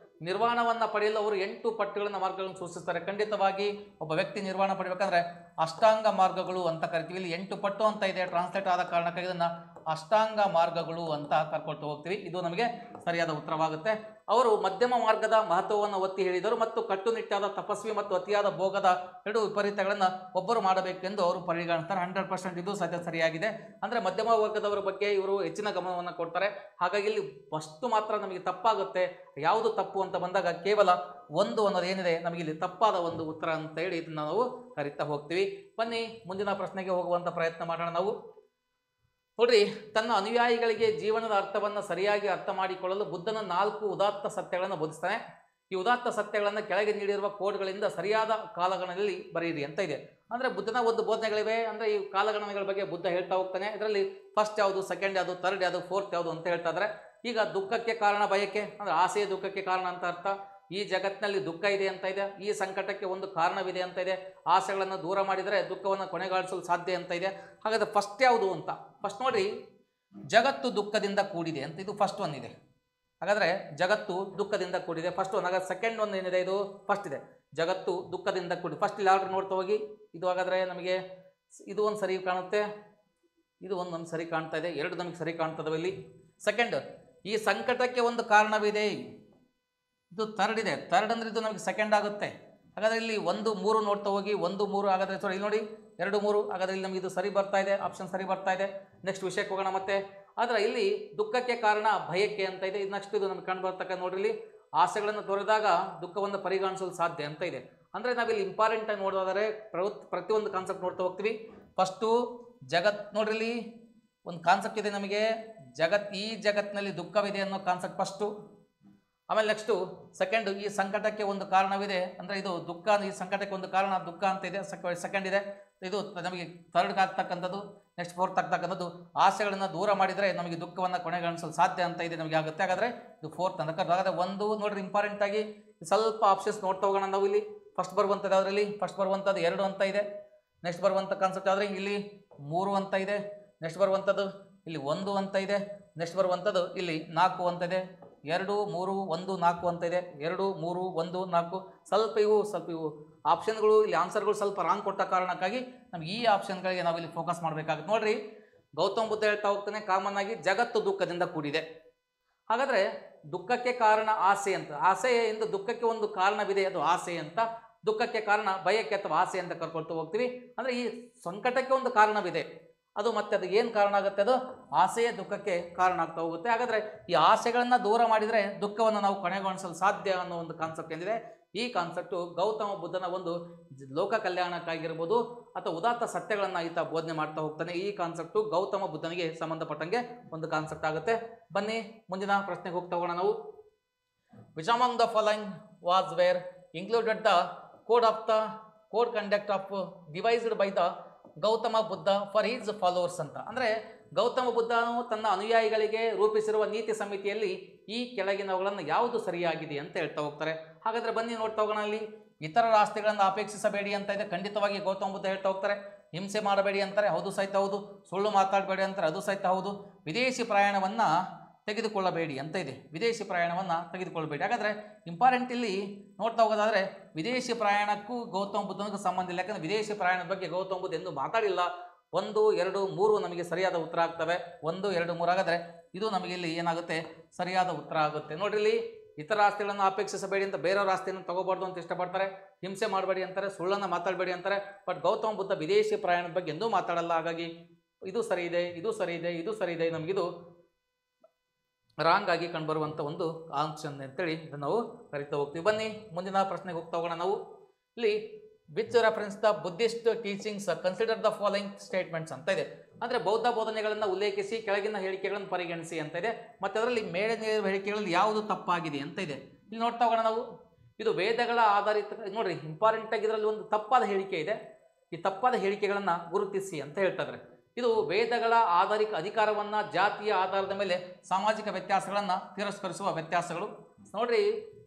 [SPEAKER 1] ನಿರ್ವಾಣವನ್ನು ಪಡೆಯಲು ಅವರು 8 ಪಟ್ಟುಗಳನ್ನು ಮಾರ್ಗಗಳನ್ನು ಸೂಚಿಸ್ತಾರೆ. ಖಂಡಿತವಾಗಿ ಒಬ್ಬ ವ್ಯಕ್ತಿ ನಿರ್ವಾಣ ಪಡಿಬೇಕಂದ್ರೆ ಅಷ್ಟಾಂಗ ಮಾರ್ಗಗಳು ಅಂತ ಕರಿತೀವಿ. ಇಲ್ಲಿ 8 ಪಟ್ಟು ಅಂತ ಇದೆ, ಟ್ರಾನ್ಸ್ಲೇಟ್ ಆದ ಕಾರಣಕ್ಕಾಗಿ ಇದನ್ನು ಅಷ್ಟಾಂಗ ಮಾರ್ಗಗಳು ಅಂತ ಕರ್ಕೊಳ್ತಾ ಹೋಗ್ತೀವಿ. ಇದು ನಮಗೆ ಸರಿಯಾದ ಉತ್ತರವಾಗುತ್ತೆ. ಅವರು ಮಧ್ಯಮ ಮಾರ್ಗದ ಮಹತ್ವವನ್ನು ಒತ್ತಿ ಹೇಳಿದರು ಮತ್ತು ಕಟ್ಟುನಿಟ್ಟಾದ ತಪಸ್ವಿ ಮತ್ತು ಅತಿಯಾದ ಭೋಗದ ಎರಡು ವಿಪರೀತಗಳನ್ನು ಒಬ್ಬರು ಮಾಡಬೇಕೆಂದು ಅವರು ಪರಿಗಣಿಸ್ತಾರೆ. 100% ಇದು ಸತ್ಯ ಸರಿಯಾಗಿದೆ. ಅಂದರೆ ಮಧ್ಯಮ ವರ್ಗದವರ ಬಗ್ಗೆ ಇವರು ಹೆಚ್ಚಿನ ಗಮನವನ್ನು ಕೊಡ್ತಾರೆ. ಹಾಗಾಗಿ ಇಲ್ಲಿ ಫಸ್ಟ್ ಮಾತ್ರ ನಮಗೆ ತಪ್ಪಾಗುತ್ತೆ. ಯಾವುದು ತಪ್ಪು ಅಂತ ಬಂದಾಗ ಕೇವಲ ಒಂದು ಅನ್ನೋದು ಏನಿದೆ ನಮಗೆ ಇಲ್ಲಿ ತಪ್ಪಾದ ಒಂದು ಉತ್ತರ ಅಂತ ಹೇಳಿ ಇದನ್ನು ನಾವು ಕರಿತಾ ಹೋಗ್ತೀವಿ. ಬನ್ನಿ ಮುಂದಿನ ಪ್ರಶ್ನೆಗೆ ಹೋಗುವಂಥ ಪ್ರಯತ್ನ ಮಾಡೋಣ ನಾವು. ನೋಡ್ರಿ, ತನ್ನ ಅನುಯಾಯಿಗಳಿಗೆ ಜೀವನದ ಅರ್ಥವನ್ನು ಸರಿಯಾಗಿ ಅರ್ಥ ಮಾಡಿಕೊಳ್ಳಲು ಬುದ್ಧನ 4 ಉದಾತ್ತ ಸತ್ಯಗಳನ್ನು ಬೋಧಿಸ್ತಾನೆ. ಈ ಉದಾತ್ತ ಸತ್ಯಗಳನ್ನು ಕೆಳಗೆ ನೀಡಿರುವ ಕೋಡ್ಗಳಿಂದ ಸರಿಯಾದ ಕಾಲಗಣನೆಯಲ್ಲಿ ಬರೆಯಿರಿ ಅಂತ ಇದೆ. ಅಂದರೆ ಬುದ್ಧನ ಒಂದು ಬೋಧನೆಗಳಿವೆ. ಅಂದರೆ ಈ ಕಾಲಗಣನೆಗಳ ಬಗ್ಗೆ ಬುದ್ಧ ಹೇಳ್ತಾ ಹೋಗ್ತಾನೆ. ಇದರಲ್ಲಿ ಫಸ್ಟ್ ಯಾವುದು, ಸೆಕೆಂಡ್ ಯಾವುದು, ಥರ್ಡ್ ಯಾವುದು, ಫೋರ್ತ್ ಯಾವುದು ಅಂತ ಹೇಳ್ತಾ ಇದ್ದಾರೆ. ಈಗ ದುಃಖಕ್ಕೆ ಕಾರಣ ಬಯಕೆ, ಅಂದರೆ ಆಸೆಯ ದುಃಖಕ್ಕೆ ಕಾರಣ ಅಂತ ಅರ್ಥ. ಈ ಜಗತ್ತಿನಲ್ಲಿ ದುಃಖ ಇದೆ ಅಂತ ಇದೆ. ಈ ಸಂಕಟಕ್ಕೆ ಒಂದು ಕಾರಣವಿದೆ ಅಂತ ಇದೆ. ಆಸೆಗಳನ್ನು ದೂರ ಮಾಡಿದರೆ ದುಃಖವನ್ನು ಕೊನೆಗಾಣಿಸಲು ಸಾಧ್ಯ ಅಂತ ಇದೆ. ಹಾಗಾದರೆ ಫಸ್ಟ್ ಯಾವುದು ಅಂತ ಫಸ್ಟ್ ನೋಡಿ, ಜಗತ್ತು ದುಃಖದಿಂದ ಕೂಡಿದೆ ಅಂತ ಇದು ಫಸ್ಟ್ ಒನ್ ಇದೆ. ಹಾಗಾದರೆ ಜಗತ್ತು ದುಃಖದಿಂದ ಕೂಡಿದೆ ಫಸ್ಟ್ ಒನ್. ಹಾಗಾದ್ರೆ ಸೆಕೆಂಡ್ ಒನ್ ಏನಿದೆ, ಇದು ಫಸ್ಟ್ ಇದೆ, ಜಗತ್ತು ದುಃಖದಿಂದ ಕೂಡಿ. ಫಸ್ಟ್ ಇಲ್ಲಿ ಆರ್ಡರ್ ನೋಡ್ತಾ ಹೋಗಿ. ಇದು ಹಾಗಾದರೆ ನಮಗೆ ಇದು ಒಂದು ಸರಿ ಕಾಣುತ್ತೆ, ಇದು ಒಂದು ಸರಿ ಕಾಣ್ತಾ ಇದೆ, ಎರಡು ನಮಗೆ ಸರಿ ಕಾಣ್ತದವೆ ಇಲ್ಲಿ. ಸೆಕೆಂಡ್, ಈ ಸಂಕಟಕ್ಕೆ ಒಂದು ಕಾರಣವಿದೆ, ಇದು ಥರ್ಡ್ ಇದೆ. ಥರ್ಡ್ ಅಂದರೆ ಇದು ನಮಗೆ ಸೆಕೆಂಡ್ ಆಗುತ್ತೆ. ಹಾಗಾದರೆ ಇಲ್ಲಿ 1, 3 ನೋಡ್ತಾ ಹೋಗಿ. 1, 3 ಹಾಗಾದರೆ ಸಾರಿ ಇಲ್ಲಿ ನೋಡಿ 2, 3 ಹಾಗಾದರೆ ಇಲ್ಲಿ ನಮಗೆ ಇದು ಸರಿ ಬರ್ತಾ ಇದೆ, ಆಪ್ಷನ್ ಸರಿ ಬರ್ತಾ ಇದೆ. ನೆಕ್ಸ್ಟ್ ವಿಷಯಕ್ಕೆ ಹೋಗೋಣ ಮತ್ತೆ. ಆದರೆ ಇಲ್ಲಿ ದುಃಖಕ್ಕೆ ಕಾರಣ ಭಯಕ್ಕೆ ಅಂತ ಇದೆ. ಇದು ನೆಕ್ಸ್ಟ್ ಇದು ನಮಗೆ ಕಂಡು ಬರ್ತಕ್ಕ ನೋಡ್ರಿ, ಇಲ್ಲಿ ಆಸೆಗಳನ್ನು ತೊರೆದಾಗ ದುಃಖವನ್ನು ಪರಿಗಣಿಸಲು ಸಾಧ್ಯ ಅಂತ ಇದೆ. ಅಂದರೆ ನಾವಿಲ್ಲಿ ಇಂಪಾರ್ಟೆಂಟ್ ಆಗಿ ನೋಡೋದಾದರೆ ಪ್ರತಿಯೊಂದು ಕಾನ್ಸೆಪ್ಟ್ ನೋಡ್ತಾ ಹೋಗ್ತೀವಿ. ಫಸ್ಟು ನೋಡ್ರಿ, ಇಲ್ಲಿ ಒಂದು ಕಾನ್ಸೆಪ್ಟ್ ಇದೆ ನಮಗೆ, ಈ ಜಗತ್ತಿನಲ್ಲಿ ದುಃಖವಿದೆ ಅನ್ನೋ ಕಾನ್ಸೆಪ್ಟ್ ಫಸ್ಟು. ಆಮೇಲೆ ನೆಕ್ಸ್ಟು ಸೆಕೆಂಡ್, ಈ ಸಂಕಟಕ್ಕೆ ಒಂದು ಕಾರಣವಿದೆ, ಅಂದರೆ ಇದು ದುಃಖ, ಈ ಸಂಕಟಕ್ಕೆ ಒಂದು ಕಾರಣ ದುಃಖ ಅಂತ ಇದೆ, ಸೆಕೆಂಡ್ ಇದೆ. ಇದು ನಮಗೆ ಥರ್ಡ್ ಆಗ್ತಕ್ಕಂಥದ್ದು. ನೆಕ್ಸ್ಟ್ ಫೋರ್ತ್ ಆಗ್ತಕ್ಕಂಥದ್ದು, ಆಸೆಗಳನ್ನು ದೂರ ಮಾಡಿದರೆ ನಮಗೆ ದುಃಖವನ್ನು ಕೊನೆಗಾಣಿಸಲು ಸಾಧ್ಯ ಅಂತ ಇದೆ ನಮಗೆ ಆಗುತ್ತೆ. ಹಾಗಾದರೆ ಇದು ಫೋರ್ತ್ ಅಂತ. ಹಾಗಾದರೆ ಒಂದು ನೋಡ್ರಿ, ಇಂಪಾರ್ಟೆಂಟ್ ಆಗಿ ಸ್ವಲ್ಪ ಆಪ್ಷನ್ಸ್ ನೋಡ್ತಾ ಹೋಗೋಣ ನಾವು. ಇಲ್ಲಿ ಫಸ್ಟ್ ಬರುವಂಥದ್ದು ಯಾವುದ್ರಲ್ಲಿ, ಫಸ್ಟ್ ಬರುವಂಥದ್ದು 2 ಅಂತ ಇದೆ. ನೆಕ್ಸ್ಟ್ ಬರುವಂಥ ಕಾನ್ಸೆಪ್ಟ್ ಯಾವುದ್ರೆ ಇಲ್ಲಿ 3 ಅಂತ ಇದೆ. ನೆಕ್ಸ್ಟ್ ಬರುವಂಥದ್ದು ಇಲ್ಲಿ 1 ಅಂತ ಇದೆ. ನೆಕ್ಸ್ಟ್ ಬರುವಂಥದ್ದು ಇಲ್ಲಿ 4 ಅಂತ ಇದೆ. 2, 3, 1, 4 ಅಂತ ಇದೆ. 2, 3, 1, 4 ಸ್ವಲ್ಪ ಇವು ಆಪ್ಷನ್ಗಳು ಇಲ್ಲಿ ಆನ್ಸರ್ಗಳು ಸ್ವಲ್ಪ ರಾಂಗ್ ಕೊಟ್ಟ ಕಾರಣಕ್ಕಾಗಿ ನಮ್ಗೆ ಈ ಆಪ್ಷನ್ಗಳಿಗೆ ನಾವು ಇಲ್ಲಿ ಫೋಕಸ್ ಮಾಡಬೇಕಾಗುತ್ತೆ. ನೋಡ್ರಿ, ಗೌತಮ ಬುದ್ಧ ಹೇಳ್ತಾ ಹೋಗ್ತಾನೆ ಕಾಮನ್ ಆಗಿ ಜಗತ್ತು ದುಃಖದಿಂದ ಕೂಡಿದೆ. ಹಾಗಾದರೆ ದುಃಖಕ್ಕೆ ಕಾರಣ ಆಸೆ ಅಂತ, ಆಸೆಯಿಂದ ದುಃಖಕ್ಕೆ ಒಂದು ಕಾರಣವಿದೆ, ಅದು ಆಸೆ ಅಂತ. ದುಃಖಕ್ಕೆ ಕಾರಣ ಬಯಕೆ ಅಥವಾ ಆಸೆ ಅಂತ ಕರ್ಕೊಳ್ತಾ ಹೋಗ್ತೀವಿ. ಅಂದರೆ ಈ ಸಂಕಟಕ್ಕೆ ಒಂದು ಕಾರಣವಿದೆ, ಅದು ಮತ್ತೆ ಅದು ಏನು ಕಾರಣ ಆಗುತ್ತೆ, ಅದು ಆಸೆಯೇ ದುಃಖಕ್ಕೆ ಕಾರಣ ಆಗ್ತಾ ಹೋಗುತ್ತೆ. ಹಾಗಾದರೆ ಈ ಆಸೆಗಳನ್ನು ದೂರ ಮಾಡಿದರೆ ದುಃಖವನ್ನು ನಾವು ಕೊನೆಗೊಳಿಸಲು ಸಾಧ್ಯ ಅನ್ನೋ ಒಂದು ಕಾನ್ಸೆಪ್ಟ್ ಏನಿದೆ, ಈ ಕಾನ್ಸೆಪ್ಟು ಗೌತಮ ಬುದ್ಧನ ಒಂದು ಲೋಕ ಕಲ್ಯಾಣಕ್ಕಾಗಿರ್ಬೋದು ಅಥವಾ ಉದಾತ್ತ ಸತ್ಯಗಳನ್ನು ಈತ ಬೋಧನೆ ಮಾಡ್ತಾ ಹೋಗ್ತಾನೆ. ಈ ಕಾನ್ಸೆಪ್ಟು ಗೌತಮ ಬುದ್ಧನಿಗೆ ಸಂಬಂಧಪಟ್ಟಂಗೆ ಒಂದು ಕಾನ್ಸೆಪ್ಟ್ ಆಗುತ್ತೆ. ಬನ್ನಿ ಮುಂದಿನ ಪ್ರಶ್ನೆಗೆ ಹೋಗ್ತಾ ಹೋಗೋಣ ನಾವು. Which among the following was were included the code conduct of devised by the Gautama Buddha for his followers ಅಂತ. ಅಂದರೆ ಗೌತಮ ಬುದ್ಧನು ತನ್ನ ಅನುಯಾಯಿಗಳಿಗೆ ರೂಪಿಸಿರುವ ನೀತಿ ಸಮಿತಿಯಲ್ಲಿ ಈ ಕೆಳಗಿನವುಗಳನ್ನು ಯಾವುದು ಸರಿಯಾಗಿದೆ ಅಂತ ಹೇಳ್ತಾ ಹೋಗ್ತಾರೆ. ಹಾಗಾದರೆ ಬನ್ನಿ ನೋಡ್ತಾ ಹೋಗೋಣ. ಅಲ್ಲಿ ಇತರರ ಆಸ್ತಿಗಳನ್ನು ಅಪೇಕ್ಷಿಸಬೇಡಿ ಅಂತ ಇದೆ, ಖಂಡಿತವಾಗಿ ಗೌತಮ ಬುದ್ಧ ಹೇಳ್ತಾ ಹೋಗ್ತಾರೆ. ಹಿಂಸೆ ಮಾಡಬೇಡಿ ಅಂತಾರೆ, ಹೌದು ಸಹಿತ ಹೌದು. ಸುಳ್ಳು ಮಾತಾಡಬೇಡಿ ಅಂತಾರೆ, ಅದು ಸಹಿತ ಹೌದು. ವಿದೇಶಿ ಪ್ರಯಾಣವನ್ನು ತೆಗೆದುಕೊಳ್ಳಬೇಡಿ ಅಂತ ಇದೆ, ವಿದೇಶಿ ಪ್ರಯಾಣವನ್ನು ತೆಗೆದುಕೊಳ್ಳಬೇಡಿ. ಹಾಗಾದರೆ ಇಂಪಾರ್ಟೆಂಟ್ ಇಲ್ಲಿ ನೋಡ್ತಾ ಹೋಗೋದಾದರೆ ವಿದೇಶಿ ಪ್ರಯಾಣಕ್ಕೂ ಗೌತಮ ಬುದ್ಧನಿಗೂ ಸಂಬಂಧ ಇಲ್ಲ. ಯಾಕಂದರೆ ವಿದೇಶಿ ಪ್ರಯಾಣದ ಬಗ್ಗೆ ಗೌತಮ ಬುದ್ಧ ಎಂದು ಮಾತಾಡಿಲ್ಲ. 1, 2, 3 ನಮಗೆ ಸರಿಯಾದ ಉತ್ತರ ಆಗ್ತವೆ. 1, 2, 3 ಹಾಗಾದರೆ ಇದು ನಮಗೆ ಇಲ್ಲಿ ಏನಾಗುತ್ತೆ, ಸರಿಯಾದ ಉತ್ತರ ಆಗುತ್ತೆ. ನೋಡ್ರಿ, ಇಲ್ಲಿ ಇತರ ಆಸ್ತಿಗಳನ್ನು ಅಪೇಕ್ಷಿಸಬೇಡಿ ಅಂತ, ಬೇರೆಯವ್ರ ಆಸ್ತಿಯನ್ನು ತಗೋಬಾರ್ದು ಅಂತ ಇಷ್ಟಪಡ್ತಾರೆ. ಹಿಂಸೆ ಮಾಡಬೇಡಿ ಅಂತಾರೆ, ಸುಳ್ಳನ್ನು ಮಾತಾಡಬೇಡಿ ಅಂತಾರೆ. ಬಟ್ ಗೌತಮ ಬುದ್ಧ ವಿದೇಶಿ ಪ್ರಯಾಣದ ಬಗ್ಗೆ ಎಂದೂ ಮಾತಾಡಲ್ಲ. ಹಾಗಾಗಿ ಇದು ಸರಿ ಇದೆ, ಇದು ಸರಿ ಇದೆ, ಇದು ಸರಿ ಇದೆ. ನಮಗಿದು ರಾಂಗ್ ಆಗಿ ಕಂಡುಬರುವಂಥ ಒಂದು ಆಪ್ಷನ್ ಅಂತೇಳಿ ಇದನ್ನು ನಾವು ಕರಿತಾ ಹೋಗ್ತೀವಿ. ಬನ್ನಿ ಮುಂದಿನ ಪ್ರಶ್ನೆಗೆ ಹೋಗ್ತಾ ಹೋಗೋಣ ನಾವು. ಇಲ್ಲಿ which reference the Buddhist teachings consider the following statements ಅಂತ ಇದೆ. ಅಂದರೆ ಬೌದ್ಧ ಬೋಧನೆಗಳನ್ನು ಉಲ್ಲೇಖಿಸಿ ಕೆಳಗಿನ ಹೇಳಿಕೆಗಳನ್ನು ಪರಿಗಣಿಸಿ ಅಂತ ಇದೆ. ಮತ್ತು ಅದರಲ್ಲಿ ಮೇಲಿನ ಹೇಳಿಕೆಗಳಲ್ಲಿ ಯಾವುದು ತಪ್ಪಾಗಿದೆ ಅಂತ ಇದೆ. ಇಲ್ಲಿ ನೋಡ್ತಾ ಹೋಗೋಣ ನಾವು. ಇದು ವೇದಗಳ ಆಧಾರಿತ, ನೋಡ್ರಿ ಇಂಪಾರ್ಟೆಂಟ್ ಆಗಿ ಇದರಲ್ಲಿ ಒಂದು ತಪ್ಪಾದ ಹೇಳಿಕೆ ಇದೆ. ಈ ತಪ್ಪಾದ ಹೇಳಿಕೆಗಳನ್ನು ಗುರುತಿಸಿ ಅಂತ ಹೇಳ್ತಾರೆ. ಇದು ವೇದಗಳ ಅಧಿಕಾರವನ್ನು ಜಾತಿಯ ಆಧಾರದ ಮೇಲೆ ಸಾಮಾಜಿಕ ವ್ಯತ್ಯಾಸಗಳನ್ನು ತಿರಸ್ಕರಿಸುವ ವ್ಯತ್ಯಾಸಗಳು. ನೋಡ್ರಿ,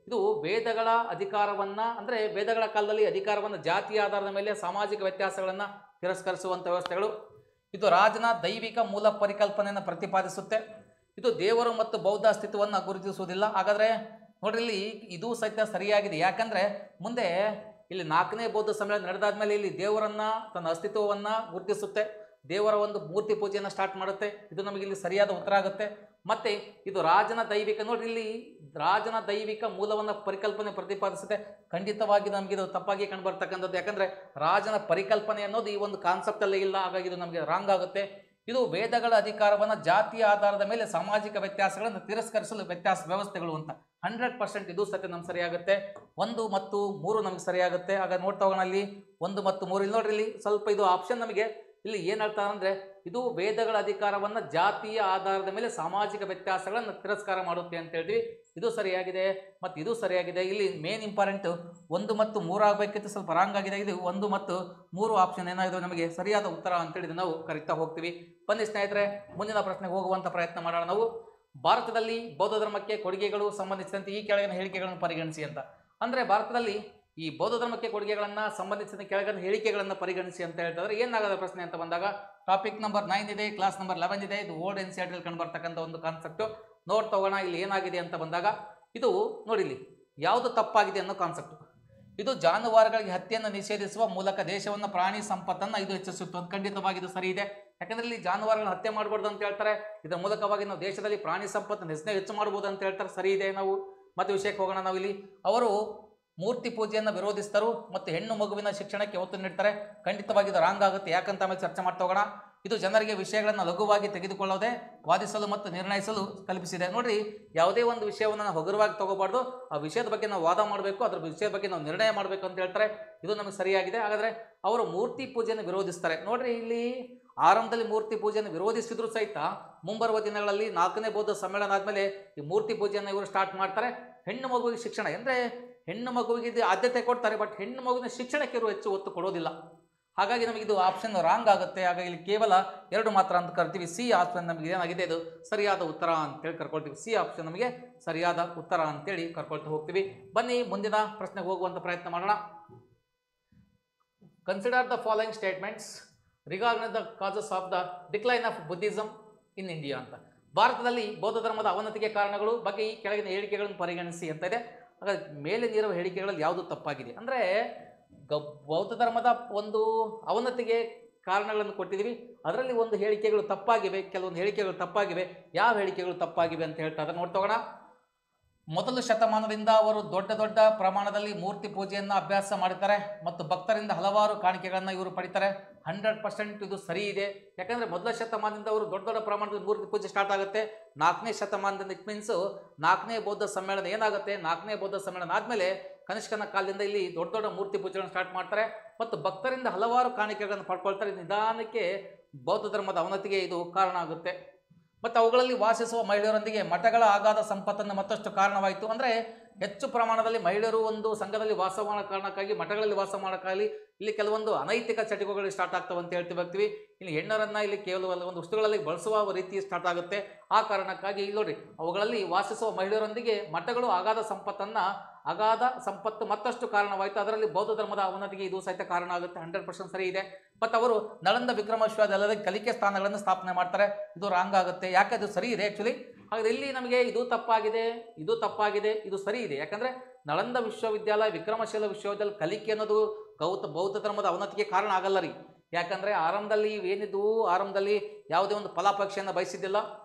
[SPEAKER 1] ಇದು ವೇದಗಳ ಅಧಿಕಾರವನ್ನು, ಅಂದರೆ ವೇದಗಳ ಕಾಲದಲ್ಲಿ ಅಧಿಕಾರವನ್ನು ಜಾತಿಯ ಆಧಾರದ ಮೇಲೆ ಸಾಮಾಜಿಕ ವ್ಯತ್ಯಾಸಗಳನ್ನು ತಿರಸ್ಕರಿಸುವಂಥ ವ್ಯವಸ್ಥೆಗಳು. ಇದು ರಾಜನ ದೈವಿಕ ಮೂಲ ಪರಿಕಲ್ಪನೆಯನ್ನು ಪ್ರತಿಪಾದಿಸುತ್ತೆ. ಇದು ದೇವರು ಮತ್ತು ಬೌದ್ಧ ಅಸ್ತಿತ್ವವನ್ನು ಗುರುತಿಸುವುದಿಲ್ಲ. ಹಾಗಾದರೆ ನೋಡ್ರಿ, ಇಲ್ಲಿ ಇದು ಸಹಿತ ಸರಿಯಾಗಿದೆ. ಯಾಕಂದರೆ ಮುಂದೆ ಇಲ್ಲಿ 4ನೇ ಬೌದ್ಧ ಸಮ್ಮೇಳನ ನಡೆದಾದ್ಮೇಲೆ ಇಲ್ಲಿ ದೇವರನ್ನು, ತನ್ನ ಅಸ್ತಿತ್ವವನ್ನು ಗುರುತಿಸುತ್ತೆ. ದೇವರ ಒಂದು ಮೂರ್ತಿ ಪೂಜೆಯನ್ನು ಸ್ಟಾರ್ಟ್ ಮಾಡುತ್ತೆ. ಇದು ನಮಗೆ ಇಲ್ಲಿ ಸರಿಯಾದ ಉತ್ತರ ಆಗುತ್ತೆ. ಮತ್ತು ಇದು ರಾಜನ ದೈವಿಕ, ನೋಡ್ರಿ ಇಲ್ಲಿ ರಾಜನ ದೈವಿಕ ಮೂಲವನ್ನು ಪರಿಕಲ್ಪನೆ ಪ್ರತಿಪಾದಿಸುತ್ತೆ. ಖಂಡಿತವಾಗಿ ನಮಗೆ ಇದು ತಪ್ಪಾಗಿ ಕಂಡುಬರ್ತಕ್ಕಂಥದ್ದು. ಯಾಕಂದರೆ ರಾಜನ ಪರಿಕಲ್ಪನೆ ಅನ್ನೋದು ಈ ಒಂದು ಕಾನ್ಸೆಪ್ಟಲ್ಲೇ ಇಲ್ಲ. ಹಾಗಾಗಿ ಇದು ನಮಗೆ ರಾಂಗ್ ಆಗುತ್ತೆ. ಇದು ವೇದಗಳ ಅಧಿಕಾರವನ್ನು ಜಾತಿಯ ಆಧಾರದ ಮೇಲೆ ಸಾಮಾಜಿಕ ವ್ಯತ್ಯಾಸಗಳನ್ನು ತಿರಸ್ಕರಿಸಲು ವ್ಯತ್ಯಾಸ ವ್ಯವಸ್ಥೆಗಳು ಅಂತ 100% ಇದು ಸತ್ಯ ನಮ್ಗೆ ಸರಿಯಾಗುತ್ತೆ. 1 ಮತ್ತು 3 ನಮಗೆ ಸರಿಯಾಗುತ್ತೆ. ಆಗ ನೋಡ್ತಾ ಹೋಗೋಣ ಅಲ್ಲಿ 1 ಮತ್ತು 3 ಇಲ್ಲಿ ನೋಡ್ರಿ, ಇಲ್ಲಿ ಸ್ವಲ್ಪ ಇದು ಆಪ್ಷನ್ ನಮಗೆ ಇಲ್ಲಿ ಏನು ಹೇಳ್ತಾರೆ ಅಂದರೆ ಇದು ವೇದಗಳ ಅಧಿಕಾರವನ್ನು ಜಾತಿಯ ಆಧಾರದ ಮೇಲೆ ಸಾಮಾಜಿಕ ವ್ಯತ್ಯಾಸಗಳನ್ನು ತಿರಸ್ಕಾರ ಮಾಡುತ್ತೆ ಅಂತ ಹೇಳ್ತೀವಿ. ಇದು ಸರಿಯಾಗಿದೆ ಮತ್ತು ಇದು ಸರಿಯಾಗಿದೆ. ಇಲ್ಲಿ ಮೇನ್ ಇಂಪಾರ್ಟೆಂಟ್ 1 ಮತ್ತು 3 ಆಗಬೇಕಿತ್ತು, ಸ್ವಲ್ಪ ರಾಂಗ್ ಆಗಿದೆ. ಇದು 1 ಮತ್ತು 3 ಆಪ್ಷನ್ ಏನಾಗಿದೆ ನಮಗೆ ಸರಿಯಾದ ಉತ್ತರ ಅಂತೇಳಿ ನಾವು ಕರಿತಾ ಹೋಗ್ತೀವಿ. ಬನ್ನಿ ಸ್ನೇಹಿತರೆ, ಮುಂದಿನ ಪ್ರಶ್ನೆಗೆ ಹೋಗುವಂಥ ಪ್ರಯತ್ನ ಮಾಡೋಣ. ನಾವು ಭಾರತದಲ್ಲಿ ಬೌದ್ಧ ಧರ್ಮಕ್ಕೆ ಕೊಡುಗೆಗಳು ಸಂಬಂಧಿಸಿದಂತೆ ಈ ಕೆಳಗಿನ ಹೇಳಿಕೆಗಳನ್ನು ಪರಿಗಣಿಸಿ ಅಂತ. ಅಂದರೆ ಭಾರತದಲ್ಲಿ ಈ ಬೌದ್ಧ ಧರ್ಮಕ್ಕೆ ಕೊಡುಗೆಗಳನ್ನು ಸಂಬಂಧಿಸಿದ ಕೆಳಗಿನ ಹೇಳಿಕೆಗಳನ್ನು ಪರಿಗಣಿಸಿ ಅಂತ ಹೇಳ್ತಾರೆ. ಏನಾಗದ ಪ್ರಶ್ನೆ ಅಂತ ಬಂದಾಗ ಟಾಪಿಕ್ ನಂಬರ್ 9 ಇದೆ, ಕ್ಲಾಸ್ ನಂಬರ್ 11 ಇದೆ. ಇದು ಓಲ್ಡ್ NCERT ಕಂಡು ಬರ್ತಕ್ಕಂಥ ಒಂದು ಕಾನ್ಸೆಪ್ಟು. ನೋಡ್ತಾ ಹೋಗೋಣ ಇಲ್ಲಿ ಏನಾಗಿದೆ ಅಂತ ಬಂದಾಗ ಇದು ನೋಡಿ, ಇಲ್ಲಿ ಯಾವುದು ತಪ್ಪಾಗಿದೆ ಅನ್ನೋ ಕಾನ್ಸೆಪ್ಟ್. ಇದು ಜಾನುವಾರುಗಳಿಗೆ ಹತ್ಯೆಯನ್ನು ನಿಷೇಧಿಸುವ ಮೂಲಕ ದೇಶವನ್ನು ಪ್ರಾಣಿ ಸಂಪತ್ತನ್ನು ಇದು ಹೆಚ್ಚಿಸುತ್ತೆ. ಖಂಡಿತವಾಗಿ ಇದು ಸರಿ ಇದೆ. ಯಾಕಂದ್ರೆ ಇಲ್ಲಿ ಜಾನುವಾರುಗಳನ್ನ ಹತ್ಯೆ ಮಾಡಬಾರ್ದು ಅಂತ ಹೇಳ್ತಾರೆ. ಇದರ ಮೂಲಕವಾಗಿ ನಾವು ದೇಶದಲ್ಲಿ ಪ್ರಾಣಿ ಸಂಪತ್ತನ್ನು ಹೆಚ್ಚು ಮಾಡಬಹುದು ಅಂತ ಹೇಳ್ತಾರೆ. ಸರಿ ಇದೆ. ನಾವು ಮತ್ತೆ ವಿಷಯಕ್ಕೆ ಹೋಗೋಣ. ನಾವು ಇಲ್ಲಿ ಅವರು ಮೂರ್ತಿ ಪೂಜೆಯನ್ನು ವಿರೋಧಿಸಿದರು ಮತ್ತು ಹೆಣ್ಣು ಮಗುವಿನ ಶಿಕ್ಷಣಕ್ಕೆ ಒತ್ತು ನೀಡ್ತಾರೆ. ಖಂಡಿತವಾಗಿ ಇದು ರಾಂಗ್ ಆಗುತ್ತೆ. ಯಾಕಂತ ಆಮೇಲೆ ಚರ್ಚೆ ಮಾಡ್ತಾ ಹೋಗೋಣ. ಇದು ಜನರಿಗೆ ವಿಷಯಗಳನ್ನು ಲಘುವಾಗಿ ತೆಗೆದುಕೊಳ್ಳೋದೆ ವಾದಿಸಲು ಮತ್ತು ನಿರ್ಣಯಿಸಲು ಕಲ್ಪಿಸಿದೆ. ನೋಡ್ರಿ, ಯಾವುದೇ ಒಂದು ವಿಷಯವನ್ನು ನಾವು ಹಗುರವಾಗಿ ತಗೋಬಾರ್ದು. ಆ ವಿಷಯದ ಬಗ್ಗೆ ನಾವು ವಾದ ಮಾಡಬೇಕು, ಅದರ ವಿಷಯದ ಬಗ್ಗೆ ನಾವು ನಿರ್ಣಯ ಮಾಡಬೇಕು ಅಂತ ಹೇಳ್ತಾರೆ. ಇದು ನಮಗೆ ಸರಿಯಾಗಿದೆ. ಹಾಗಾದರೆ ಅವರು ಮೂರ್ತಿ ಪೂಜೆಯನ್ನು ವಿರೋಧಿಸ್ತಾರೆ. ನೋಡ್ರಿ, ಇಲ್ಲಿ ಆರಂಭದಲ್ಲಿ ಮೂರ್ತಿ ಪೂಜೆಯನ್ನು ವಿರೋಧಿಸಿದ್ರು ಸಹಿತ ಮುಂಬರುವ ದಿನಗಳಲ್ಲಿ 4ನೇ ಬೌದ್ಧ ಸಮ್ಮೇಳನ ಆದಮೇಲೆ ಈ ಮೂರ್ತಿ ಪೂಜೆಯನ್ನು ಇವರು ಸ್ಟಾರ್ಟ್ ಮಾಡ್ತಾರೆ. ಹೆಣ್ಣು ಮಗುವಿಗೆ ಶಿಕ್ಷಣ ಅಂದರೆ ಹೆಣ್ಣು ಮಗುವಿಗೆ ಆದ್ಯತೆ ಕೊಡ್ತಾರೆ, ಬಟ್ ಹೆಣ್ಣು ಮಗುವಿನ ಶಿಕ್ಷಣಕ್ಕೆ ಇವರು ಹೆಚ್ಚು ಒತ್ತು ಕೊಡೋದಿಲ್ಲ. ಹಾಗಾಗಿ ನಮಗಿದು ಆಪ್ಷನ್ ರಾಂಗ್ ಆಗುತ್ತೆ. ಹಾಗಾಗಿ ಇಲ್ಲಿ ಕೇವಲ 2 ಮಾತ್ರ ಅಂತ ಕರಿತೀವಿ. ಸಿ ಆಪ್ಷನ್ ನಮಗೆ ಏನಾಗಿದೆ ಇದು ಸರಿಯಾದ ಉತ್ತರ ಅಂತೇಳಿ ಕರ್ಕೊಳ್ತೀವಿ. ಸಿ ಆಪ್ಷನ್ ನಮಗೆ ಸರಿಯಾದ ಉತ್ತರ ಅಂತೇಳಿ ಕರ್ಕೊಳ್ತಾ ಹೋಗ್ತೀವಿ. ಬನ್ನಿ ಮುಂದಿನ ಪ್ರಶ್ನೆಗೆ ಹೋಗುವಂಥ ಪ್ರಯತ್ನ ಮಾಡೋಣ. Consider the following statements regarding the causes of the decline of Buddhism in India ಅಂತ. ಭಾರತದಲ್ಲಿ ಬೌದ್ಧ ಧರ್ಮದ ಅವನತಿಗೆ ಕಾರಣಗಳು ಬಗ್ಗೆ ಈ ಕೆಳಗಿನ ಹೇಳಿಕೆಗಳನ್ನು ಪರಿಗಣಿಸಿ ಅಂತ ಇದೆ. ಹಾಗಾದ್ರೆ ಮೇಲೆ ನೀಡುವ ಹೇಳಿಕೆಗಳಲ್ಲಿ ಯಾವುದು ತಪ್ಪಾಗಿದೆ ಅಂದರೆ ಬೌದ್ಧ ಧರ್ಮದ ಒಂದು ಅವನತಿಗೆ ಕಾರಣಗಳನ್ನು ಕೊಟ್ಟಿದ್ದೀವಿ. ಅದರಲ್ಲಿ ಒಂದು ಹೇಳಿಕೆಗಳು ತಪ್ಪಾಗಿವೆ, ಕೆಲವೊಂದು ಹೇಳಿಕೆಗಳು ತಪ್ಪಾಗಿವೆ. ಯಾವ ಹೇಳಿಕೆಗಳು ತಪ್ಪಾಗಿವೆ ಅಂತ ಹೇಳ್ತಾ ಇದ್ದಾರೆ. ನೋಡ್ತೋಗೋಣ. ಮೊದಲ ಶತಮಾನದಿಂದ ಅವರು ದೊಡ್ಡ ಪ್ರಮಾಣದಲ್ಲಿ ಮೂರ್ತಿ ಪೂಜೆಯನ್ನು ಅಭ್ಯಾಸ ಮಾಡ್ತಾರೆ ಮತ್ತು ಭಕ್ತರಿಂದ ಹಲವಾರು ಕಾಣಿಕೆಗಳನ್ನು ಇವರು ಪಡಿತಾರೆ. 100% ಇದು ಸರಿ ಇದೆ. ಯಾಕಂದರೆ ಮೊದಲ ಶತಮಾನದಿಂದ ಅವರು ದೊಡ್ಡ ಪ್ರಮಾಣದಲ್ಲಿ ಮೂರ್ತಿ ಪೂಜೆ ಸ್ಟಾರ್ಟ್ ಆಗುತ್ತೆ. 4ನೇ ಶತಮಾನದಿಂದ ಇಟ್ ಮೀನ್ಸ್ 4ನೇ ಬೌದ್ಧ ಸಮ್ಮೇಳನ ಏನಾಗುತ್ತೆ, 4ನೇ ಬೌದ್ಧ ಸಮ್ಮೇಳನ ಆದಮೇಲೆ ಕನಿಷ್ಕನ ಕಾಲದಿಂದ ಇಲ್ಲಿ ದೊಡ್ಡ ಮೂರ್ತಿ ಪೂಜೆಗಳನ್ನು ಸ್ಟಾರ್ಟ್ ಮಾಡ್ತಾರೆ ಮತ್ತು ಭಕ್ತರಿಂದ ಹಲವಾರು ಕಾಣಿಕೆಗಳನ್ನು ಪಡ್ಕೊಳ್ತಾರೆ. ನಿಧಾನಕ್ಕೆ ಬೌದ್ಧ ಧರ್ಮದ ಅವನತಿಗೆ ಇದು ಕಾರಣ ಆಗುತ್ತೆ. ಮತ್ತು ಅವುಗಳಲ್ಲಿ ವಾಸಿಸುವ ಮಹಿಳೆಯರೊಂದಿಗೆ ಮಠಗಳ ಆಗಾಧ ಸಂಪತ್ತನ್ನು ಮತ್ತಷ್ಟು ಕಾರಣವಾಯಿತು. ಅಂದರೆ ಹೆಚ್ಚು ಪ್ರಮಾಣದಲ್ಲಿ ಮಹಿಳೆಯರು ಒಂದು ಸಂಘದಲ್ಲಿ ವಾಸ ಮಾಡೋ ಕಾರಣಕ್ಕಾಗಿ ಮಠಗಳಲ್ಲಿ ವಾಸ ಮಾಡೋಕ್ಕಾಗಲಿ ಇಲ್ಲಿ ಕೆಲವೊಂದು ಅನೈತಿಕ ಚಟುವಟಿಕೆಗಳು ಸ್ಟಾರ್ಟ್ ಆಗ್ತವೆ ಅಂತ ಹೇಳ್ತೀವಿ. ಇಲ್ಲಿ ಹೆಣ್ಣರನ್ನು ಇಲ್ಲಿ ಕೇವಲ ಒಂದು ವಸ್ತುಗಳಲ್ಲಿ ಬಳಸುವ ರೀತಿ ಸ್ಟಾರ್ಟ್ ಆಗುತ್ತೆ. ಆ ಕಾರಣಕ್ಕಾಗಿ ಇಲ್ಲಿ ನೋಡಿ, ಅವುಗಳಲ್ಲಿ ವಾಸಿಸುವ ಮಹಿಳೆಯರೊಂದಿಗೆ ಮಠಗಳು ಆಗಾಧ ಸಂಪತ್ತು ಮತ್ತಷ್ಟು ಕಾರಣವಾಯಿತು. ಅದರಲ್ಲಿ ಬೌದ್ಧ ಧರ್ಮದ ಅವನತಿಗೆ ಇದು ಸಹಿತ ಕಾರಣ ಆಗುತ್ತೆ. 100% ಸರಿ ಇದೆ. ಮತ್ತು ಅವರು ನಳಂದ ವಿಕ್ರಮವಿಶ್ವವಿದ್ಯಾಲಯದ ಕಲಿಕೆ ಸ್ಥಾನಗಳನ್ನು ಸ್ಥಾಪನೆ ಮಾಡ್ತಾರೆ. ಇದು ರಾಂಗ್ ಆಗುತ್ತೆ. ಯಾಕೆ ಅದು ಸರಿ ಇದೆ ಆ್ಯಕ್ಚುಲಿ. ಹಾಗಾದರೆ ಇಲ್ಲಿ ನಮಗೆ ಇದು ತಪ್ಪಾಗಿದೆ, ಇದು ಸರಿ ಇದೆ. ಯಾಕಂದರೆ ನಳಂದ ವಿಶ್ವವಿದ್ಯಾಲಯ ವಿಕ್ರಮಶೀಲ ವಿಶ್ವವಿದ್ಯಾಲಯ ಕಲಿಕೆ ಅನ್ನೋದು ಬೌದ್ಧ ಧರ್ಮದ ಅವನತಿಗೆ ಕಾರಣ ಆಗಲ್ಲ ರೀ. ಯಾಕಂದರೆ ಆರಂಭದಲ್ಲಿ ಯಾವುದೇ ಒಂದು ಫಲಾಪೇಕ್ಷೆಯನ್ನು ಬಯಸಿದ್ದಿಲ್ಲ.